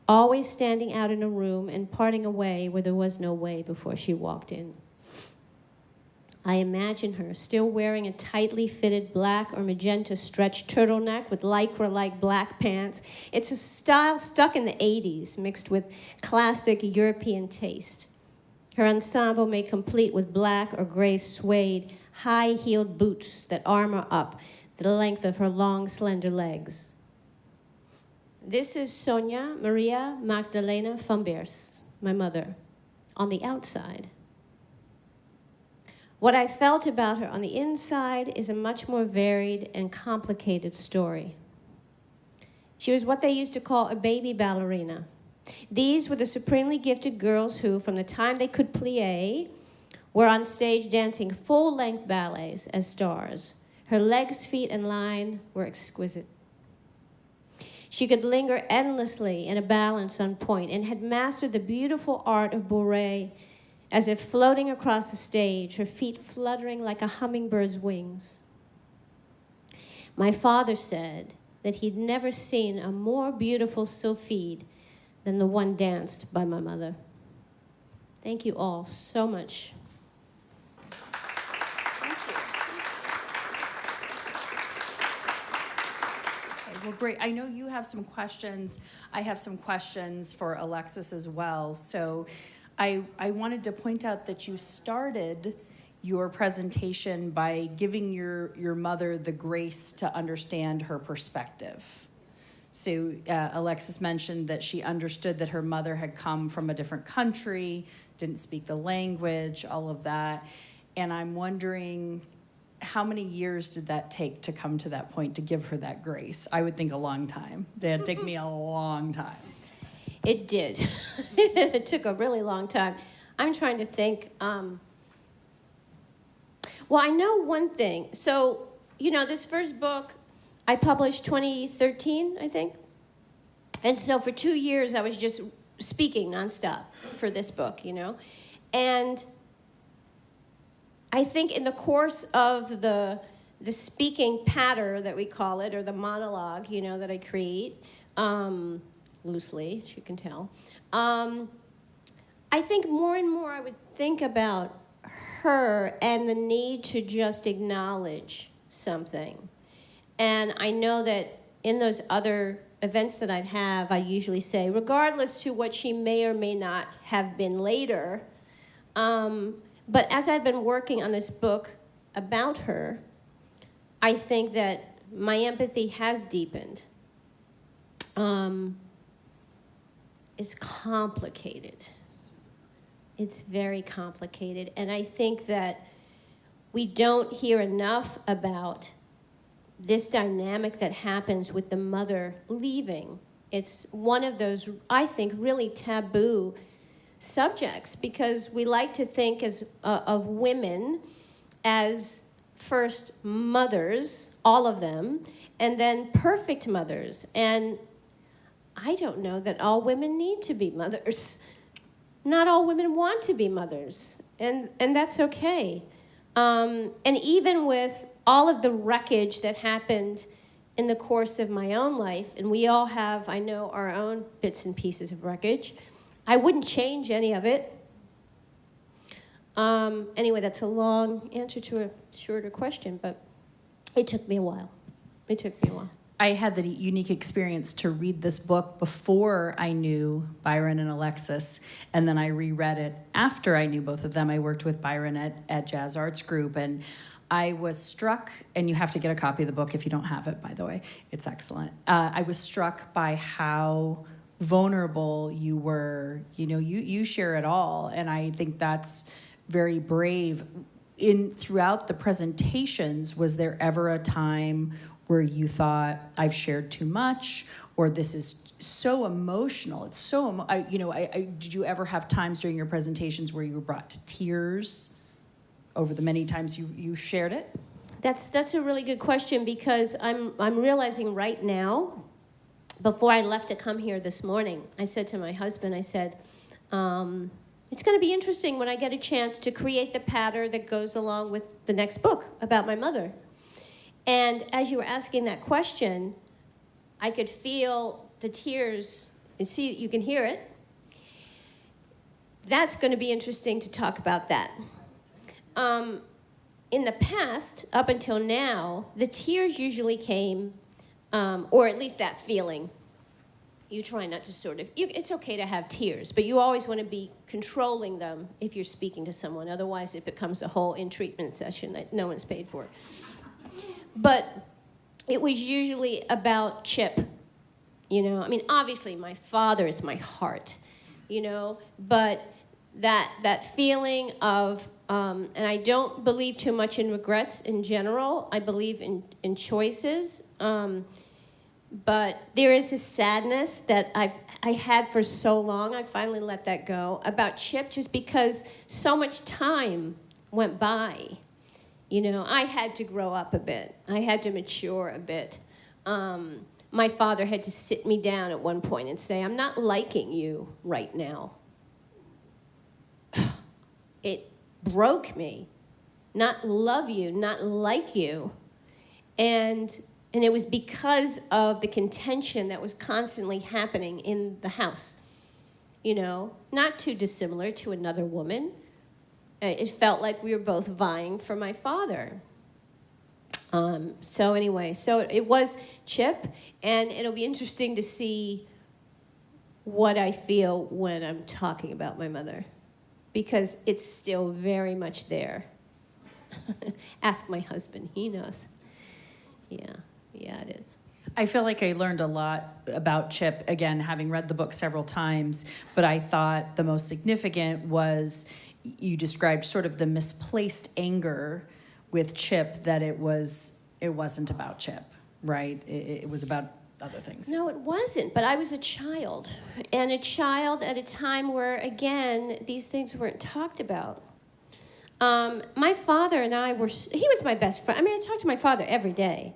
Always standing out in a room and parting a way where there was no way before she walked in. I imagine her still wearing a tightly fitted black or magenta stretch turtleneck with lycra-like black pants. It's a style stuck in the 80s, mixed with classic European taste. Her ensemble made complete with black or gray suede, high-heeled boots that armor up the length of her long, slender legs. This is Sonja Maria Magdalena van Beers, my mother, on the outside. What I felt about her on the inside is a much more varied and complicated story. She was what they used to call a baby ballerina. These were the supremely gifted girls who, from the time they could plie, were on stage dancing full-length ballets as stars. Her legs, feet, and line were exquisite. She could linger endlessly in a balance on point and had mastered the beautiful art of bourrée, as if floating across the stage, her feet fluttering like a hummingbird's wings. My father said that he'd never seen a more beautiful sylphide than the one danced by my mother. Thank you all so much. Well, great. I know you have some questions. I have some questions for Alexis as well. So I wanted to point out that you started your presentation by giving your mother the grace to understand her perspective. So Alexis mentioned that she understood that her mother had come from a different country, didn't speak the language, all of that. And I'm wondering, how many years did that take to come to that point, to give her that grace? I would think a long time. It'd take me a long time. It did. It took a really long time. I'm trying to think. Well, I know one thing. So, you know, this first book I published 2013, I think. And so for 2 years, I was just speaking nonstop for this book, you know. And I think in the course of the speaking patter that we call it, or the monologue, you know, that I create, loosely, as you can tell, I think more and more I would think about her and the need to just acknowledge something. And I know that in those other events that I'd have, I usually say, regardless to what she may or may not have been later, but as I've been working on this book about her, I think that my empathy has deepened. It's complicated. It's very complicated. And I think that we don't hear enough about this dynamic that happens with the mother leaving. It's one of those, I think, really taboo subjects, because we like to think of women as first mothers, all of them, and then perfect mothers. And I don't know that all women need to be mothers. Not all women want to be mothers, and that's okay. And even with all of the wreckage that happened in the course of my own life, and we all have, I know, our own bits and pieces of wreckage, I wouldn't change any of it. Anyway, that's a long answer to a shorter question, but it took me a while. I had the unique experience to read this book before I knew Byron and Alexis, and then I reread it after I knew both of them. I worked with Byron at Jazz Arts Group, and I was struck, and you have to get a copy of the book if you don't have it, by the way. It's excellent. I was struck by how vulnerable you were. You know, you share it all, and I think that's very brave. Throughout the presentations, was there ever a time where you thought, I've shared too much, or this is so emotional. It's so, did you ever have times during your presentations where you were brought to tears over the many times you shared it? That's a really good question, because I'm realizing right now, before I left to come here this morning, I said to my husband, I said, it's going to be interesting when I get a chance to create the pattern that goes along with the next book about my mother. And as you were asking that question, I could feel the tears. You see, you can hear it. That's going to be interesting to talk about that. In the past, up until now, the tears usually came, or at least that feeling. You try not to it's okay to have tears, but you always want to be controlling them if you're speaking to someone. Otherwise, it becomes a whole in-treatment session that no one's paid for. But it was usually about Chip. Obviously, my father is my heart, but that feeling of, and I don't believe too much in regrets in general. I believe in choices. But there is a sadness that I had for so long. I finally let that go about Chip, just because so much time went by. I had to grow up a bit. I had to mature a bit. My father had to sit me down at one point and say, I'm not liking you right now. It broke me. Not love you, not like you. And it was because of the contention that was constantly happening in the house. Not too dissimilar to another woman. It felt like we were both vying for my father. So it was Chip, and it'll be interesting to see what I feel when I'm talking about my mother, because it's still very much there. Ask my husband, he knows. Yeah, it is. I feel like I learned a lot about Chip, again, having read the book several times, but I thought the most significant was you described sort of the misplaced anger with Chip, that it wasn't about Chip, right? It was about other things. No, it wasn't, but I was a child, and a child at a time where, again, these things weren't talked about. My father and he was my best friend. I talked to my father every day.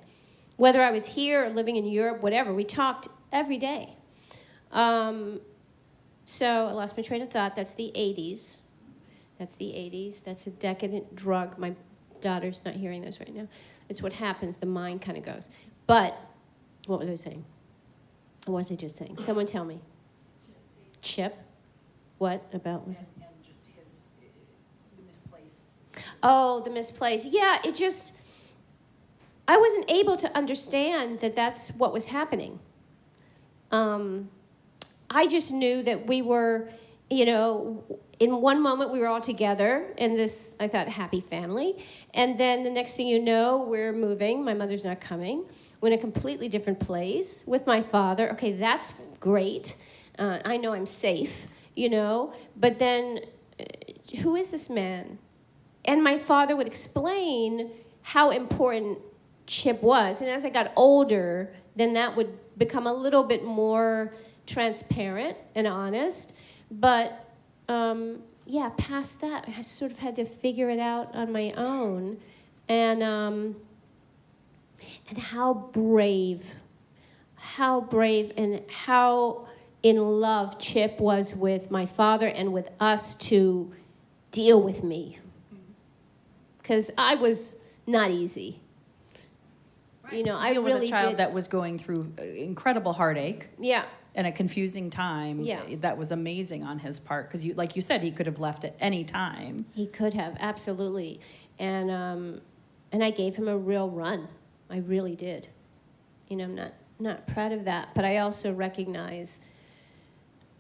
Whether I was here or living in Europe, whatever, we talked every day. So I lost my train of thought. That's the 80s. That's a decadent drug. My daughter's not hearing this right now. It's what happens. The mind kind of goes. But what was I saying? What was I just saying? Someone tell me. Chip? What about? And just the misplaced. Oh, the misplaced. Yeah, I wasn't able to understand that that's what was happening. I just knew that we were, in one moment we were all together in this, I thought, happy family. And then the next thing you know, we're moving. My mother's not coming. We're in a completely different place with my father. Okay, that's great. I know I'm safe, But then, who is this man? And my father would explain how important Chip was. And as I got older, then that would become a little bit more transparent and honest. But past that, I sort of had to figure it out on my own. And how brave and how in love Chip was with my father and with us to deal with me. Because I was not easy. Right. I deal with a child that was going through incredible heartache. Yeah. And a confusing time. Yeah. That was amazing on his part, because like you said, he could have left at any time. He could have, absolutely. And I gave him a real run. I really did. I'm not proud of that, but I also recognize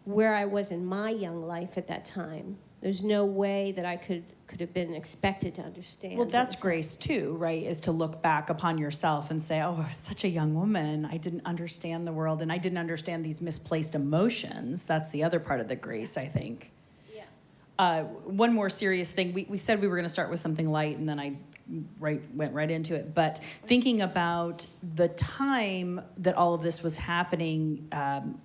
where I was in my young life at that time. There's no way that I could have been expected to understand. Well, that's grace too, right? Is to look back upon yourself and say, oh, I was such a young woman. I didn't understand the world, and I didn't understand these misplaced emotions. That's the other part of the grace, I think. Yeah. One more serious thing. We said we were going to start with something light, and then I went right into it. But thinking about the time that all of this was happening,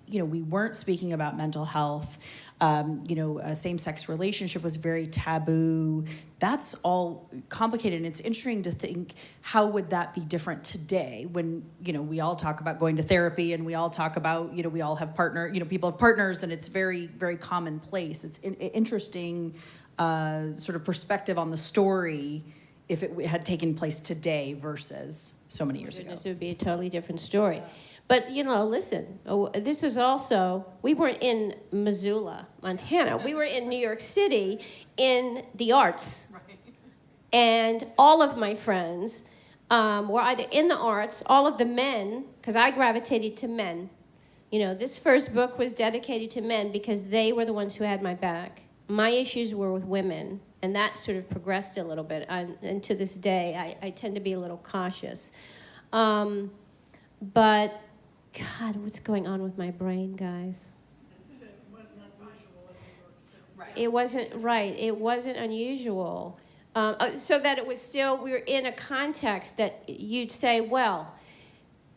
we weren't speaking about mental health. A same-sex relationship was very taboo. That's all complicated, and it's interesting to think, how would that be different today when, we all talk about going to therapy, and we all talk about, we all have people have partners, and it's very, very commonplace. It's interesting sort of perspective on the story if it had taken place today versus so many years ago. It would be a totally different story. But, listen, this is also, we weren't in Missoula, Montana. We were in New York City in the arts. Right. And all of my friends were either in the arts, all of the men, because I gravitated to men. This first book was dedicated to men because they were the ones who had my back. My issues were with women, and that sort of progressed a little bit. And to this day, I tend to be a little cautious. But... God, what's going on with my brain, guys? It wasn't unusual in New York City. Right. It wasn't unusual. So that it was still, we were in a context that you'd say, well,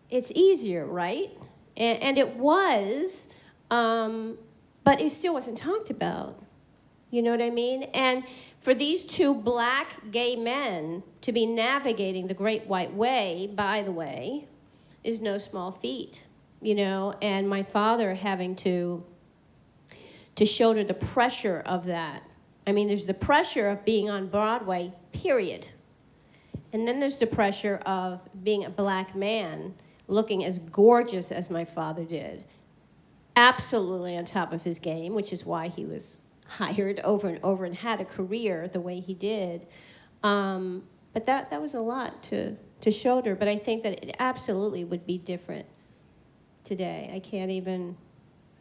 it's easier, right? And it was, but it still wasn't talked about. You know what I mean? And for these two black gay men to be navigating the Great White Way, by the way, is no small feat, and my father having to shoulder the pressure of that. I mean, there's the pressure of being on Broadway, period. And then there's the pressure of being a black man looking as gorgeous as my father did. Absolutely on top of his game, which is why he was hired over and over and had a career the way he did. But that was a lot to shoulder, but I think that it absolutely would be different today. I can't even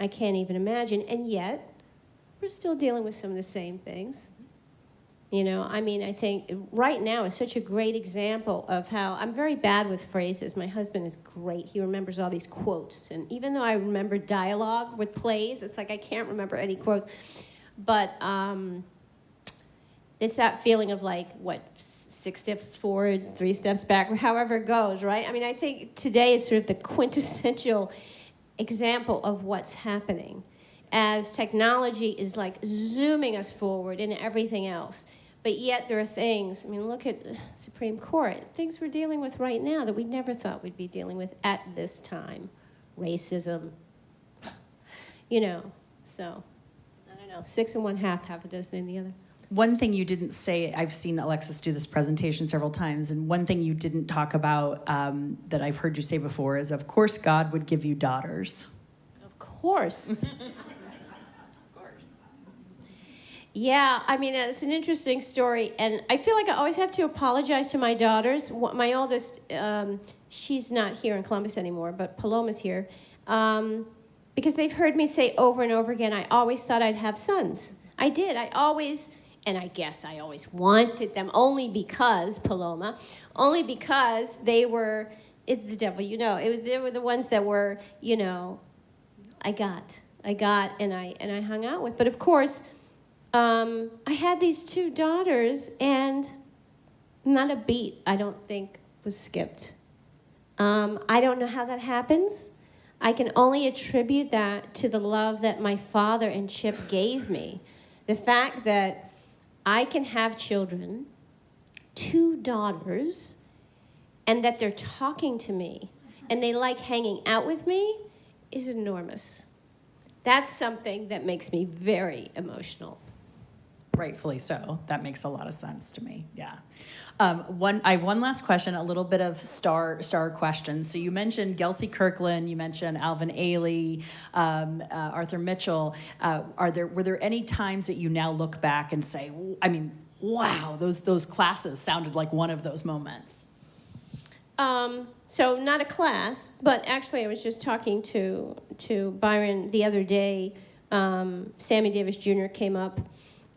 imagine, and yet we're still dealing with some of the same things. I think right now is such a great example of how I'm very bad with phrases. My husband is great. He remembers all these quotes, and even though I remember dialogue with plays, it's like I can't remember any quotes. But it's that feeling of 6 steps forward, 3 steps back, however it goes, right? I think today is sort of the quintessential example of what's happening as technology is zooming us forward and everything else. But yet there are things, look at Supreme Court, things we're dealing with right now that we never thought we'd be dealing with at this time. Racism, so, I don't know, 6 in one half a dozen in the other. One thing you didn't say, I've seen Alexis do this presentation several times, and one thing you didn't talk about that I've heard you say before is, of course, God would give you daughters. Of course. Of course. Yeah, it's an interesting story, and I feel like I always have to apologize to my daughters. My oldest, she's not here in Columbus anymore, but Paloma's here, because they've heard me say over and over again, I always thought I'd have sons. I did. And I guess I always wanted them only because, Paloma, only because they were, it's the devil, they were the ones that were, I got and I hung out with. But of course, I had these 2 daughters and not a beat, I don't think, was skipped. I don't know how that happens. I can only attribute that to the love that my father and Chip gave me. The fact that I can have children, 2 daughters, and that they're talking to me and they like hanging out with me is enormous. That's something that makes me very emotional. Rightfully so. That makes a lot of sense to me. Yeah. I have one last question, a little bit of star questions. So you mentioned Gelsey Kirkland, you mentioned Alvin Ailey, Arthur Mitchell. Were there any times that you now look back and say, wow, those classes sounded like one of those moments? So not a class, but actually I was just talking to Byron the other day. Sammy Davis Jr. came up,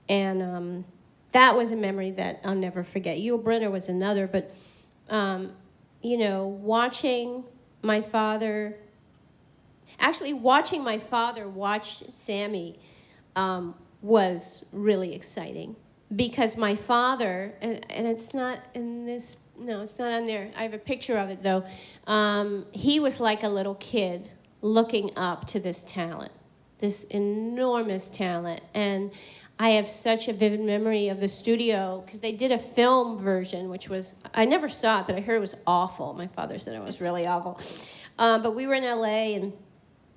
and that was a memory that I'll never forget. Yul Brynner was another, but, watching my father watch Sammy was really exciting. because my father, and it's not in this, no, it's not on there. I have a picture of it, though. He was like a little kid looking up to this talent, this enormous talent. And I have such a vivid memory of the studio, because they did a film version, which was, I never saw it, but I heard it was awful. My father said it was really awful. But we were in LA, and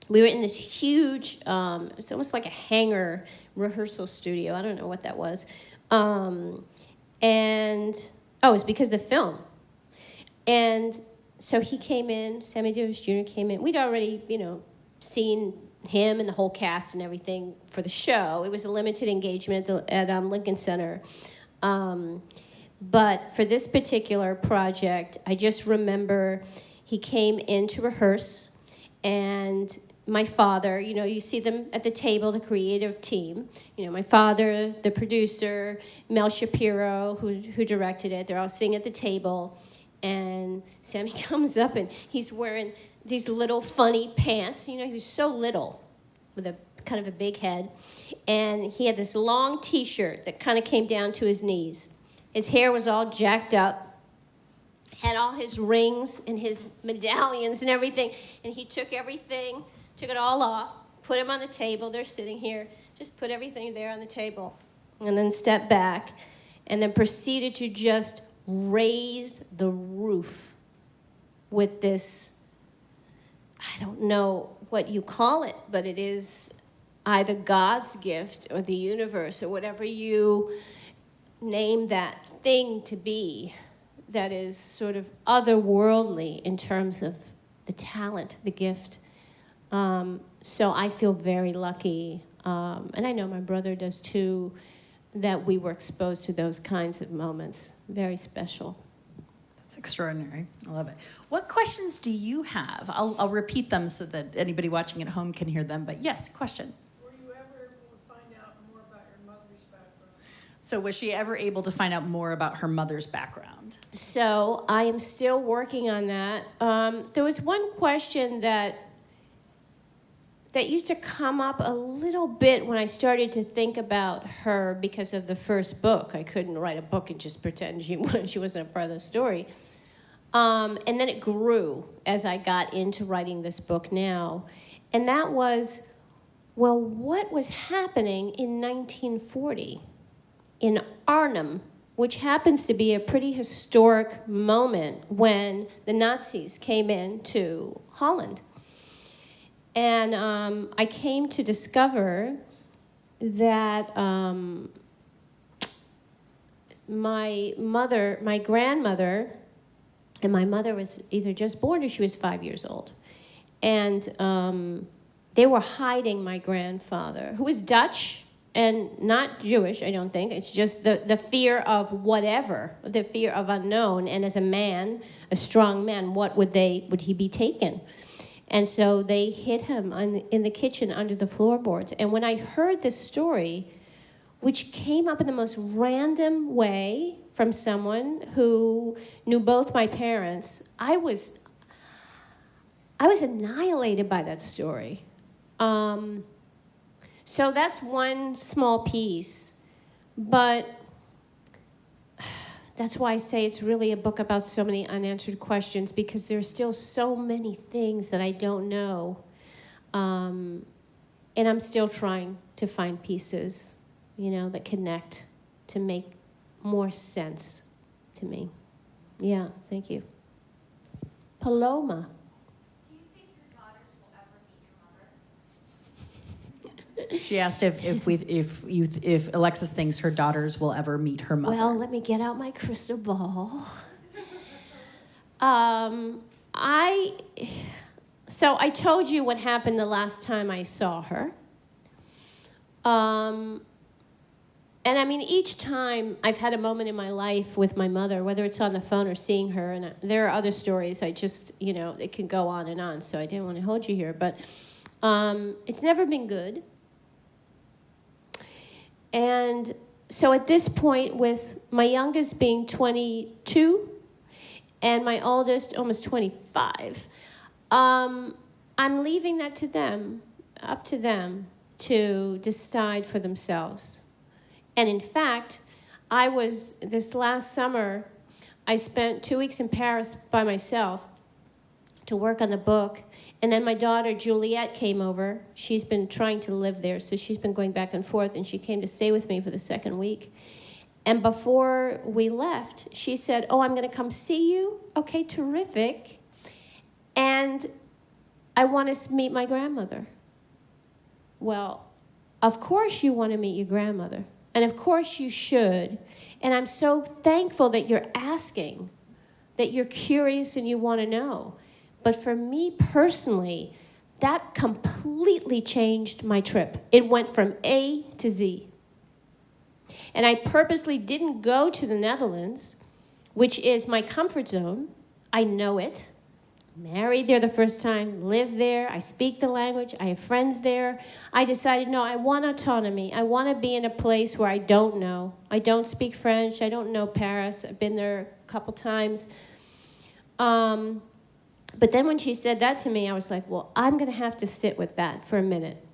we were in this huge, it's almost like a hangar rehearsal studio. I don't know what that was. It was because of the film. And so he came in, Sammy Davis Jr. came in. We'd already, seen him and the whole cast and everything for the show. It was a limited engagement at Lincoln Center. But for this particular project, I just remember he came in to rehearse, and my father, you see them at the table, the creative team. My father, the producer, Mel Shapiro, who directed it. They're all sitting at the table, and Sammy comes up, and he's wearing these little funny pants. He was so little, with a kind of a big head, and he had this long T-shirt that kind of came down to his knees. His hair was all jacked up, had all his rings and his medallions and everything, and he took it all off, put him on the table. They're sitting here, just put everything there on the table, and then stepped back, and then proceeded to just raise the roof with this, I don't know what you call it, but it is either God's gift or the universe or whatever you name that thing to be, that is sort of otherworldly in terms of the talent, the gift. So I feel very lucky, and I know my brother does too, that we were exposed to those kinds of moments. Very special. That's extraordinary. I love it. What questions do you have? I'll repeat them so that anybody watching at home can hear them. But yes, question. Were you ever able to find out more about your mother's background? So was she ever able to find out more about her mother's background? So I am still working on that. There was one question that used to come up a little bit when I started to think about her because of the first book. I couldn't write a book and just pretend she wasn't a part of the story. And then it grew as I got into writing this book now. And that was, well, what was happening in 1940 in Arnhem, which happens to be a pretty historic moment when the Nazis came into Holland. And I came to discover that my grandmother, and my mother was either just born or she was 5 years old. And they were hiding my grandfather, who was Dutch and not Jewish, I don't think. It's just the fear of whatever, the fear of unknown. And as a man, a strong man, would he be taken? And so they hid him in the kitchen under the floorboards. And when I heard this story, which came up in the most random way from someone who knew both my parents, I was annihilated by that story. So that's one small piece. But that's why I say it's really a book about so many unanswered questions, because there's still so many things that I don't know. And I'm still trying to find pieces, that connect to make more sense to me. Yeah, thank you. Paloma. Do you think your daughters will ever meet your mother? She asked if Alexis thinks her daughters will ever meet her mother. Well, let me get out my crystal ball. So I told you what happened the last time I saw her. And I mean, each time I've had a moment in my life with my mother, whether it's on the phone or seeing her, and there are other stories, I just, it can go on and on, so I didn't want to hold you here, but it's never been good. And so at this point, with my youngest being 22 and my oldest almost 25, I'm leaving that to them, up to them, to decide for themselves. And in fact, this last summer, I spent 2 weeks in Paris by myself to work on the book. And then my daughter, Juliet, came over. She's been trying to live there, so she's been going back and forth, and she came to stay with me for the second week. And before we left, she said, oh, I'm going to come see you. Okay, terrific. And I want to meet my grandmother. Well, of course you want to meet your grandmother. And of course you should. And I'm so thankful that you're asking, that you're curious and you want to know. But for me personally, that completely changed my trip. It went from A to Z. And I purposely didn't go to the Netherlands, which is my comfort zone. I know it. Married there the first time, lived there, I speak the language, I have friends there. I decided, no, I want autonomy. I want to be in a place where I don't know. I don't speak French, I don't know Paris. I've been there a couple times. But then when she said that to me, I was like, well, I'm going to have to sit with that for a minute.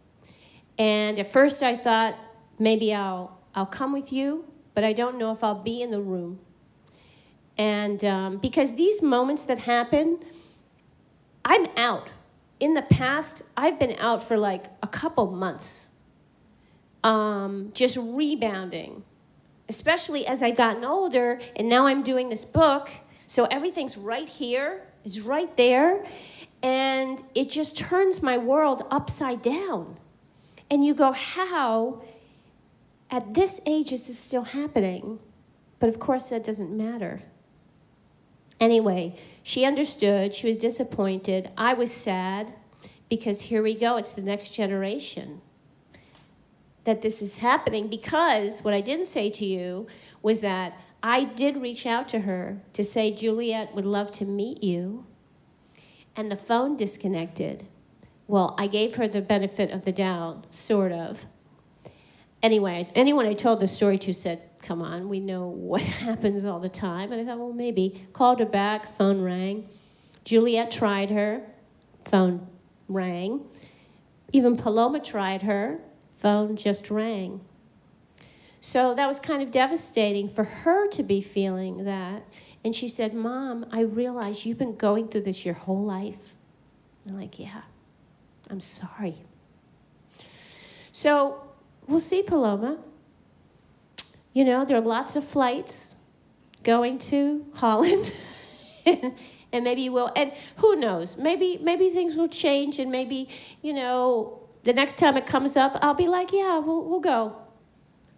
And at first I thought, maybe I'll come with you, but I don't know if I'll be in the room. And because these moments that happen, I'm out. In the past, I've been out for like a couple months, just rebounding, especially as I've gotten older, and now I'm doing this book, so everything's right here, it's right there, and it just turns my world upside down. And you go, how, at this age, is this still happening? But of course, that doesn't matter. Anyway, she understood, she was disappointed, I was sad, because here we go, it's the next generation that this is happening, because what I didn't say to you was that I did reach out to her to say, Juliet would love to meet you, and the phone disconnected. Well, I gave her the benefit of the doubt, sort of. Anyway, anyone I told the story to said, come on, we know what happens all the time. And I thought, well, maybe. Called her back, phone rang. Juliet tried her, phone rang. Even Paloma tried her, phone just rang. So that was kind of devastating for her to be feeling that. And she said, Mom, I realize you've been going through this your whole life. I'm like, yeah, I'm sorry. So we'll see, Paloma. You know, there are lots of flights going to Holland, and maybe you will. And who knows? Maybe things will change, and maybe, you know, the next time it comes up, I'll be like, yeah, we'll go.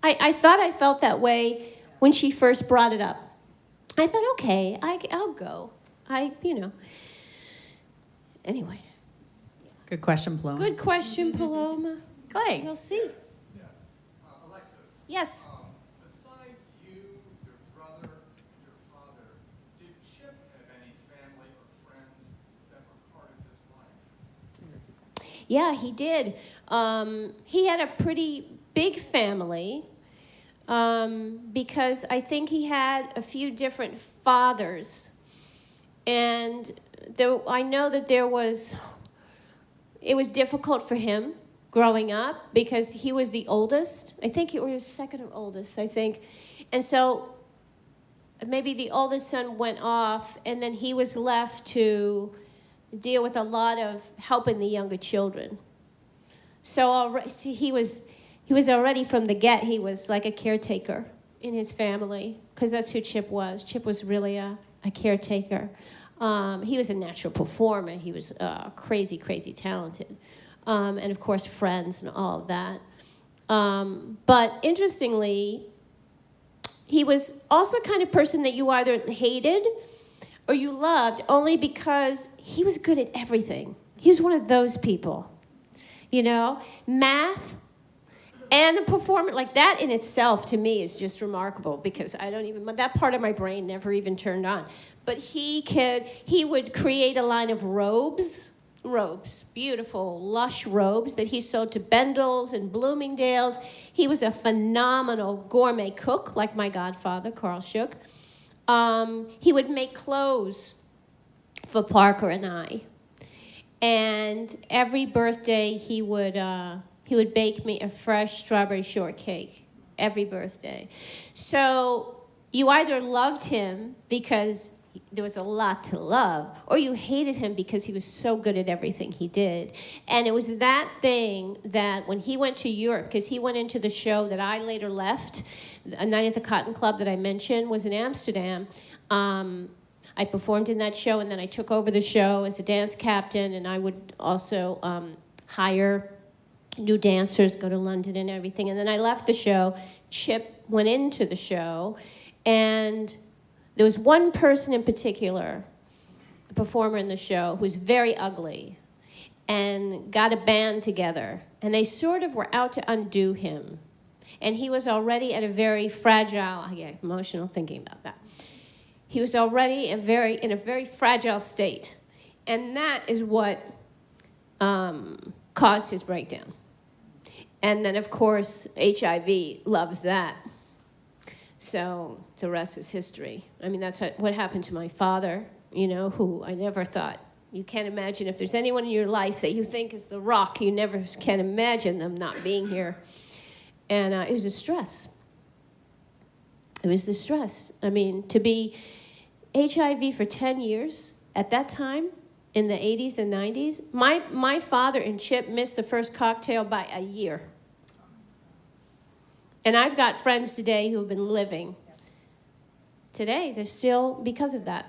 I thought I felt that way when she first brought it up. I thought, okay, I'll go. Anyway. Good question, Paloma. Good question, Paloma. Clay. We'll see. Yes. Alexis. Yes. Besides you, your brother, and your father, did Chip have any family or friends that were part of his life? Yeah, he did. He had a pretty big family because I think he had a few different fathers. And I know that it was difficult for him growing up because he was the oldest. I think he was second or oldest, I think. And so maybe the oldest son went off, and then he was left to deal with a lot of helping the younger children. So he was already from the get, he was like a caretaker in his family, because that's who Chip was. Chip was really a caretaker. He was a natural performer. He was crazy, crazy talented. And of course, friends and all of that. But interestingly, he was also the kind of person that you either hated or you loved only because he was good at everything. He was one of those people. You know, math and a performer, like that in itself to me is just remarkable because that part of my brain never even turned on. But he would create a line of robes, beautiful, lush robes that he sold to Bendel's and Bloomingdale's. He was a phenomenal gourmet cook, like my godfather, Carl Shook. He would make clothes for Parker and I. And every birthday he would bake me a fresh strawberry shortcake. every birthday. So you either loved him because there was a lot to love, or you hated him because he was so good at everything he did. And it was that thing that when he went to Europe, because he went into the show that I later left, A Night at the Cotton Club that I mentioned was in Amsterdam. I performed in that show, and then I took over the show as a dance captain, and I would also hire new dancers, go to London and everything. And then I left the show. Chip went into the show, and there was one person in particular, a performer in the show, who was very ugly and got a band together. And they sort of were out to undo him. And he was already at a very fragile, I get emotional thinking about that. He was already in a very fragile state. And that is what caused his breakdown. And then, of course, HIV loves that. So the rest is history. I mean, that's what happened to my father, you know, who I never thought. You can't imagine if there's anyone in your life that you think is the rock, you never can imagine them not being here. And it was a stress. It was the stress. I mean, to be HIV for 10 years at that time, in the 80s and 90s, my father and Chip missed the first cocktail by a year. And I've got friends today who have been living. Today, they're still because of that.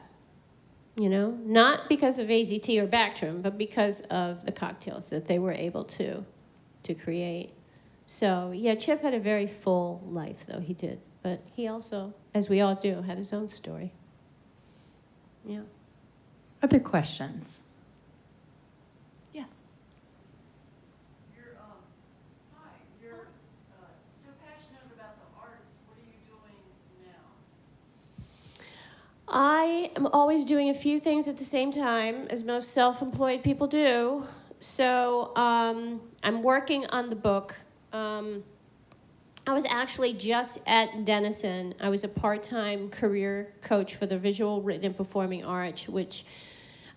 You know, not because of AZT or Bactrim, but because of the cocktails that they were able to create. So, yeah, Chip had a very full life, though, he did. But he also, as we all do, had his own story. Yeah. Other questions? Yes. Hi, you're so passionate about the arts. What are you doing now? I am always doing a few things at the same time, as most self-employed people do. So I'm working on the book. I was actually just at Denison. I was a part-time career coach for the visual, written, and performing arts, which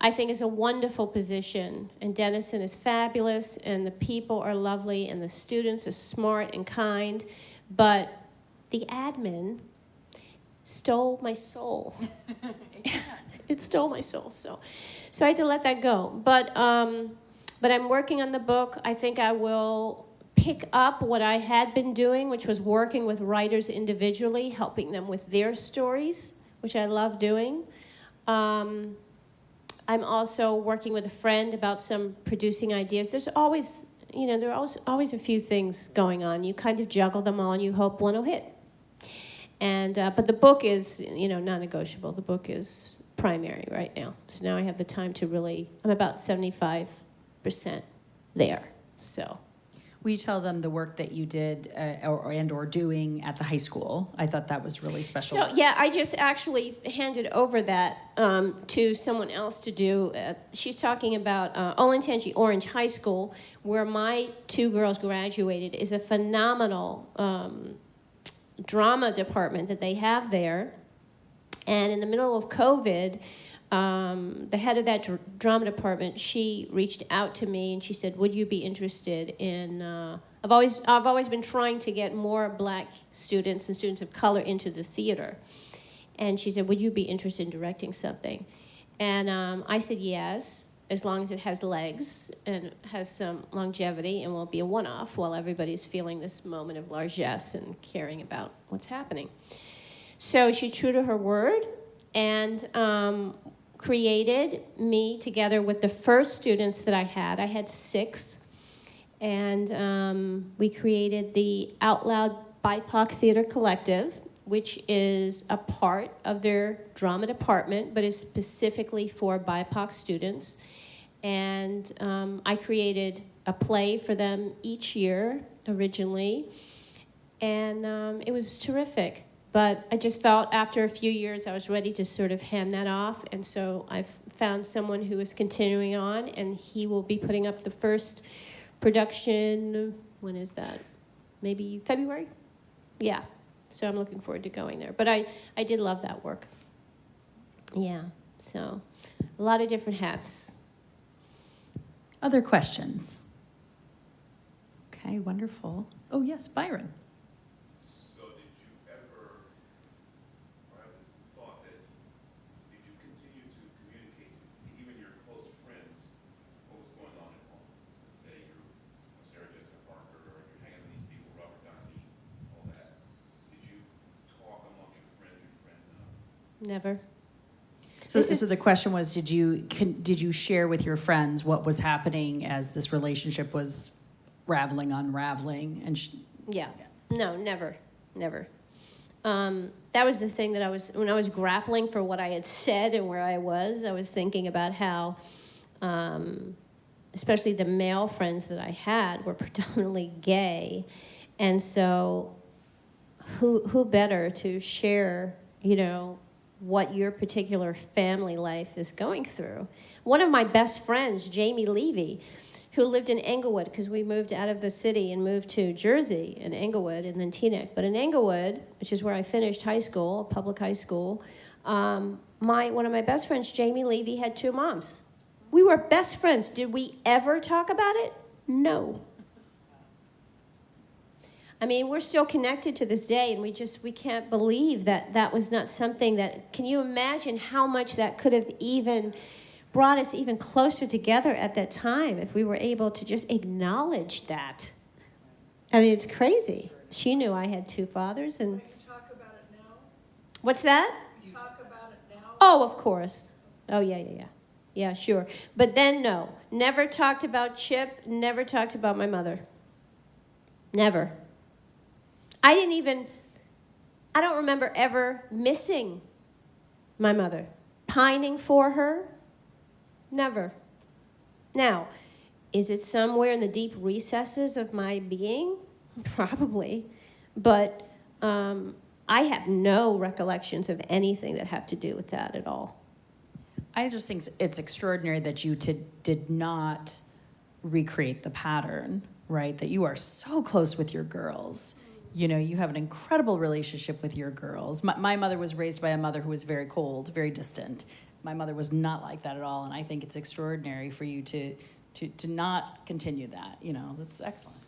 I think is a wonderful position. And Denison is fabulous, and the people are lovely, and the students are smart and kind. But the admin stole my soul. It stole my soul. So I had to let that go. But I'm working on the book. I think I will pick up what I had been doing, which was working with writers individually, helping them with their stories, which I love doing. I'm also working with a friend about some producing ideas. There's always, you know, there are always a few things going on. You kind of juggle them all, and you hope one will hit. And but the book is, you know, non-negotiable. The book is primary right now. So now I have the time to really, I'm about 75% there, so. Will you tell them the work that you did or doing at the high school? I thought that was really special. So, yeah, I just actually handed over that to someone else to do. She's talking about Olentangy Orange High School, where my two girls graduated, is a phenomenal drama department that they have there. And in the middle of COVID, the head of that drama department, she reached out to me and she said, "Would you be interested in?" I've always been trying to get more Black students and students of color into the theater, and she said, "Would you be interested in directing something?" And I said yes, as long as it has legs and has some longevity and won't be a one-off while everybody's feeling this moment of largesse and caring about what's happening. So she, true to her word, and created me together with the first students that I had. I had 6, and we created the Out-Loud BIPOC Theatre Collective, which is a part of their drama department, but is specifically for BIPOC students. And I created a play for them each year originally, and it was terrific. But I just felt after a few years I was ready to sort of hand that off, and so I've found someone who is continuing on, and he will be putting up the first production, when is that? Maybe February? Yeah, so I'm looking forward to going there. But I did love that work. Yeah, so a lot of different hats. Other questions? Okay, wonderful. Oh, yes, Byron. Never. So the question was, did you share with your friends what was happening as this relationship was unraveling? And Yeah. No, never. That was the thing that when I was grappling for what I had said and where I was thinking about how, especially the male friends that I had were predominantly gay. And so who better to share, what your particular family life is going through. One of my best friends, Jamie Levy, who lived in Englewood, because we moved out of the city and moved to Jersey in Englewood and then Teaneck. But in Englewood, which is where I finished high school, a public high school, one of my best friends, Jamie Levy, had 2 moms. We were best friends. Did we ever talk about it? No. I mean, we're still connected to this day, and we can't believe that was not something that, can you imagine how much that could have even brought us even closer together at that time if we were able to just acknowledge that. I mean, it's crazy. She knew I had 2 fathers. And Can you talk about it now? What's that? Can you talk about it now? Oh, of course. Oh, yeah. Yeah, sure. But then, no. Never talked about Chip. Never talked about my mother. Never. I don't remember ever missing my mother. Pining for her. Never. Now, is it somewhere in the deep recesses of my being? Probably. But I have no recollections of anything that have to do with that at all. I just think it's extraordinary that you did not recreate the pattern, right? That you are so close with your girls. You have an incredible relationship with your girls. My mother was raised by a mother who was very cold, very distant. My mother was not like that at all, and I think it's extraordinary for you to not continue that. That's excellent.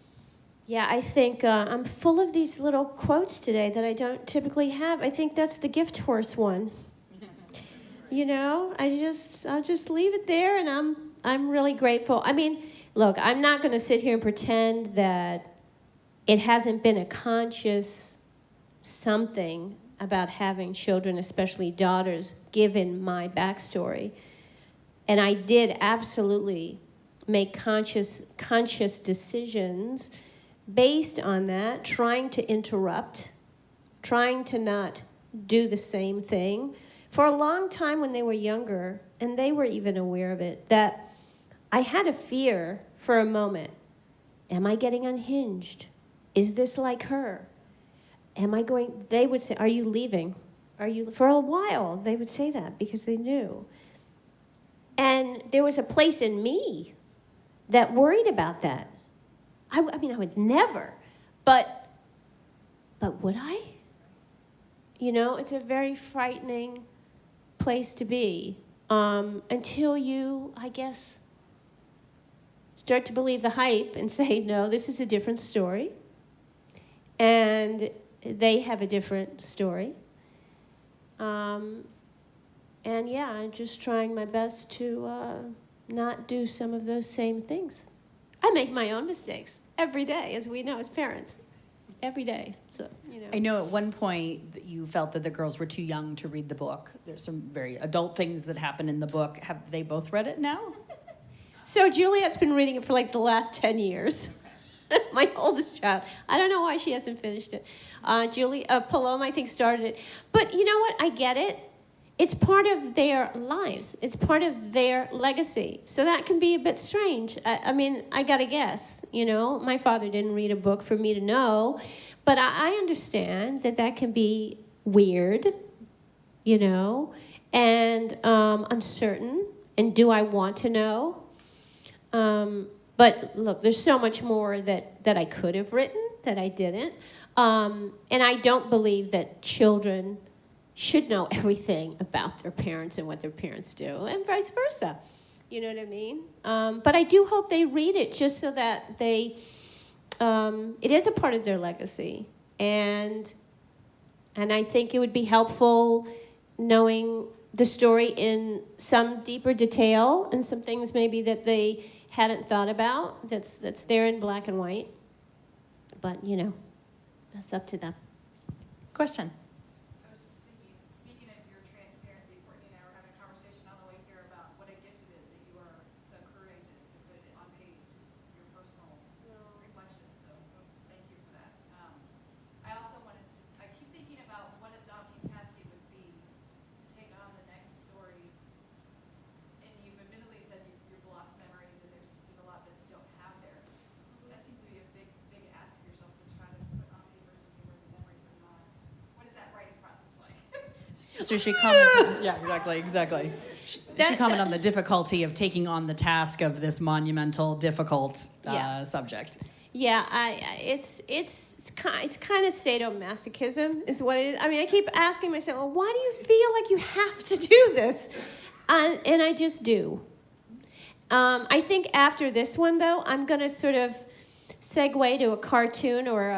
Yeah, I think I'm full of these little quotes today that I don't typically have. I think that's the gift horse one. I'll just leave it there, and I'm really grateful. I mean, look, I'm not going to sit here and pretend that it hasn't been a conscious something about having children, especially daughters, given my backstory. And I did absolutely make conscious decisions based on that, trying to interrupt, trying to not do the same thing. For a long time when they were younger, and they were even aware of it, that I had a fear for a moment. Am I getting unhinged? Is this like her? They would say, are you leaving? For a while, they would say that because they knew. And there was a place in me that worried about that. I would never, but would I? It's a very frightening place to be until you, I guess, start to believe the hype and say, no, this is a different story. And they have a different story. And yeah, I'm just trying my best to not do some of those same things. I make my own mistakes every day, as we know as parents. Every day. So, I know at one point that you felt that the girls were too young to read the book. There's some very adult things that happen in the book. Have they both read it now? So Juliet's been reading it for like the last 10 years. My oldest child. I don't know why she hasn't finished it. Paloma, I think, started it. But you know what? I get it. It's part of their lives. It's part of their legacy. So that can be a bit strange. I got to guess, My father didn't read a book for me to know. But I understand that can be weird, and uncertain. And do I want to know? But look, there's so much more that I could have written that I didn't. And I don't believe that children should know everything about their parents and what their parents do, and vice versa. You know what I mean? But I do hope they read it just so that it is a part of their legacy. And I think it would be helpful knowing the story in some deeper detail and some things maybe that they hadn't thought about that's there in black and white. But, that's up to them. Question. I was just thinking, speaking of your So she commented, yeah, exactly. She commented on the difficulty of taking on the task of this monumental, difficult subject. Yeah, it's kind of sadomasochism is what it is. I mean, I keep asking myself, well, why do you feel like you have to do this? And I just do. I think after this one, though, I'm going to sort of segue to a cartoon or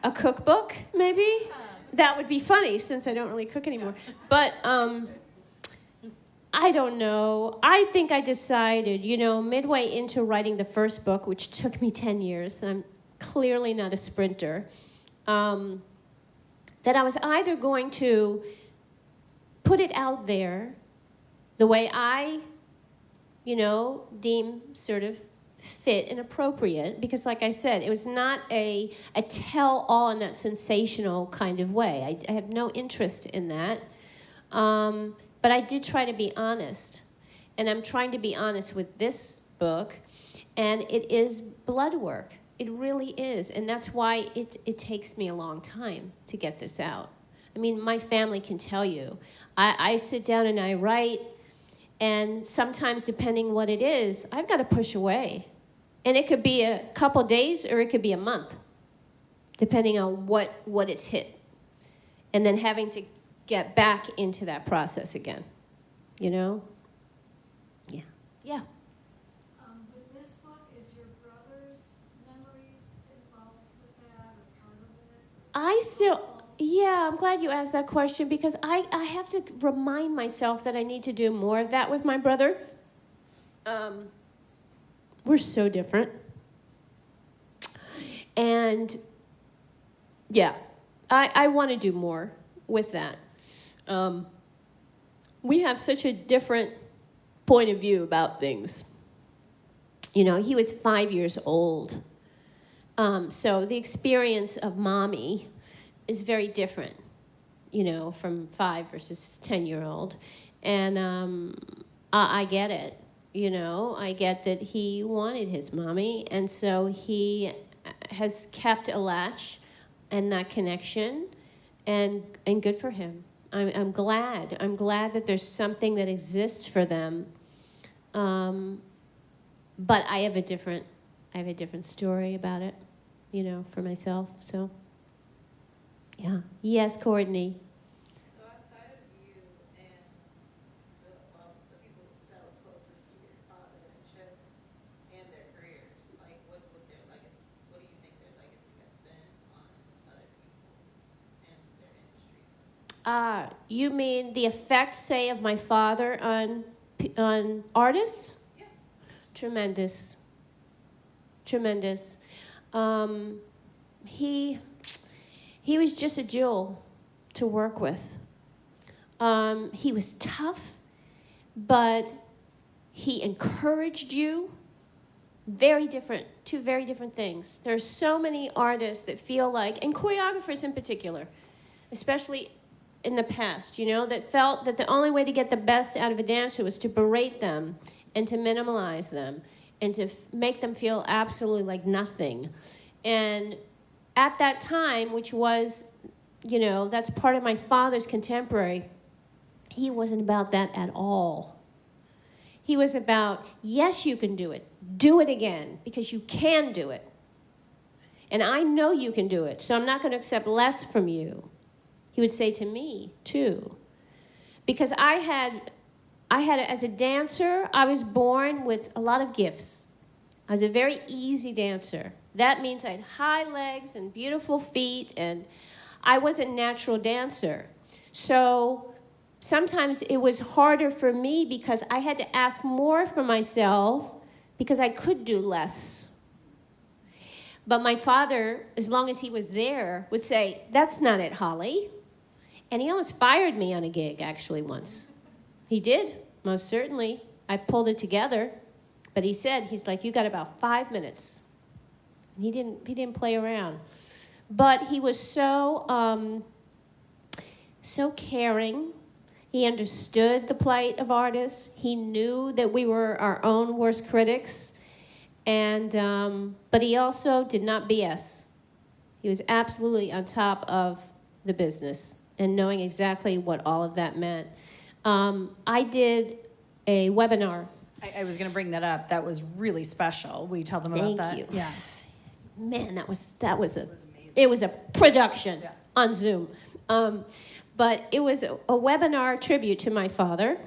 a cookbook, maybe. That would be funny since I don't really cook anymore. But I don't know. I think I decided, midway into writing the first book, which took me 10 years, and I'm clearly not a sprinter, that I was either going to put it out there the way I, deem sort of fit and appropriate, because like I said, it was not a tell-all in that sensational kind of way. I have no interest in that. But I did try to be honest, and I'm trying to be honest with this book, and it is blood work. It really is, and that's why it takes me a long time to get this out. I mean, my family can tell you. I sit down and I write, and sometimes, depending what it is, I've got to push away. And it could be a couple days or it could be a month, depending on what it's hit. And then having to get back into that process again, Yeah. With this book, is your brother's memories involved with that or part of it? I'm glad you asked that question because I have to remind myself that I need to do more of that with my brother. We're so different. And yeah, I want to do more with that. We have such a different point of view about things. He was 5 years old. So the experience of mommy is very different, from 5 versus 10-year-old. And I get it, I get that he wanted his mommy. And so he has kept a latch and that connection, and good for him. I'm glad that there's something that exists for them. But I have a different story about it, for myself. So, yeah. Yes, Courtney. So outside of you and the people that were closest to your father and Chip and their careers, like what their legacy? What do you think their legacy has been on other people and their industries? You mean the effect, say, of my father on artists? Yeah. Tremendous. He was just a jewel to work with. He was tough, but he encouraged you. Two very different things. There's so many artists that feel like, and choreographers in particular, especially in the past, that felt that the only way to get the best out of a dancer was to berate them and to minimalize them and to make them feel absolutely like nothing. And at that time, which was, that's part of my father's contemporary, he wasn't about that at all. He was about, yes, you can do it again, because you can do it. And I know you can do it, so I'm not going to accept less from you. He would say to me, too. Because I had, as a dancer, I was born with a lot of gifts. I was a very easy dancer. That means I had high legs and beautiful feet, and I was a natural dancer. So sometimes it was harder for me because I had to ask more for myself because I could do less. But my father, as long as he was there, would say, "That's not it, Holly." And he almost fired me on a gig, actually, once. He did, most certainly. I pulled it together. But he's like, "You got about 5 minutes." And he didn't play around. But he was so caring. He understood the plight of artists. He knew that we were our own worst critics. And but he also did not BS. He was absolutely on top of the business. and knowing exactly what all of that meant. I did a webinar. I was going to bring that up. That was really special. Will you tell them about that? Thank you. Yeah. Man, that was a production Yeah. on Zoom. But it was a webinar tribute to my father,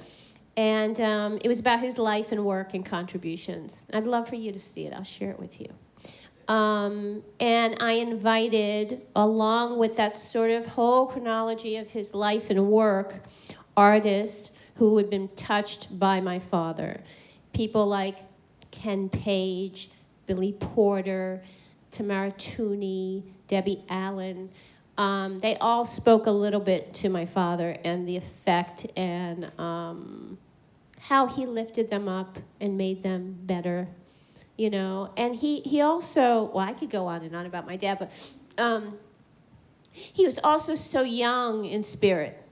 and it was about his life and work and contributions. I'd love for you to see it. I'll share it with you. And I invited, along with that sort of whole chronology of his life and work, artists who had been touched by my father. People like Ken Page, Billy Porter, Tamara Tooney, Debbie Allen. They all spoke a little bit to my father and the effect and how he lifted them up and made them better, you know. And he also, well, I could go on and on about my dad, but he was also so young in spirit.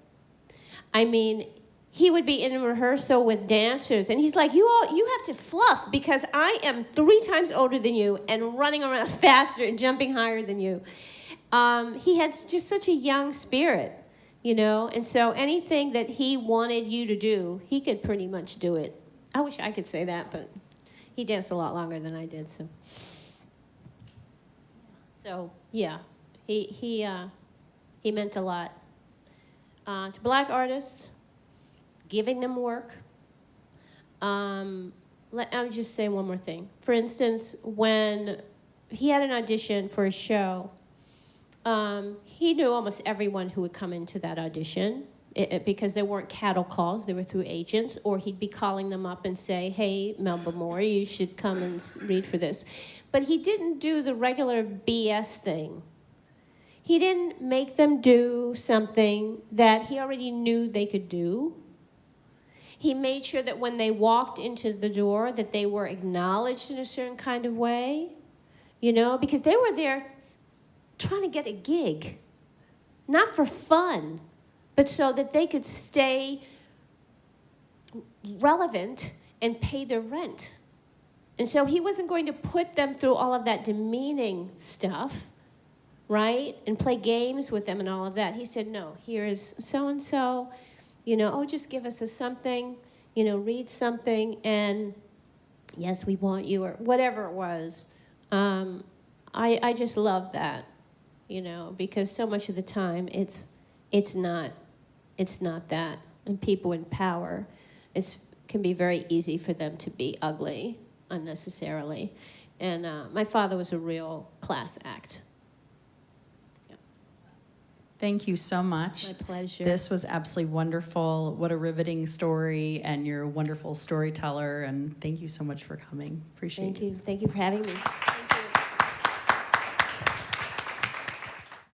I mean, he would be in rehearsal with dancers, and he's like, you have to fluff because I am 3 times older than you and running around faster and jumping higher than you. He had just such a young spirit, you know, and so anything that he wanted you to do, he could pretty much do it. I wish I could say that, but he danced a lot longer than I did, so yeah, he meant a lot to Black artists, giving them work. I'll just say one more thing. For instance, when he had an audition for a show, he knew almost everyone who would come into that audition because there weren't cattle calls, they were through agents, or he'd be calling them up and say, hey, Melba Moore, you should come and read for this. But he didn't do the regular BS thing. He didn't make them do something that he already knew they could do. He made sure that when they walked into the door that they were acknowledged in a certain kind of way, you know, because they were there trying to get a gig, not for fun, but so that they could stay relevant and pay their rent. And so he wasn't going to put them through all of that demeaning stuff, right? And play games with them and all of that. He said, no, here's so-and-so, you know, oh, just give us a something, you know, read something, and yes, we want you, or whatever it was. I just love that, you know, because so much of the time it's not that. And people in power, can be very easy for them to be ugly unnecessarily. And my father was a real class act. Thank you so much. My pleasure. This was absolutely wonderful. What a riveting story, and you're a wonderful storyteller, and thank you so much for coming. Appreciate it. Thank you. Thank you for having me.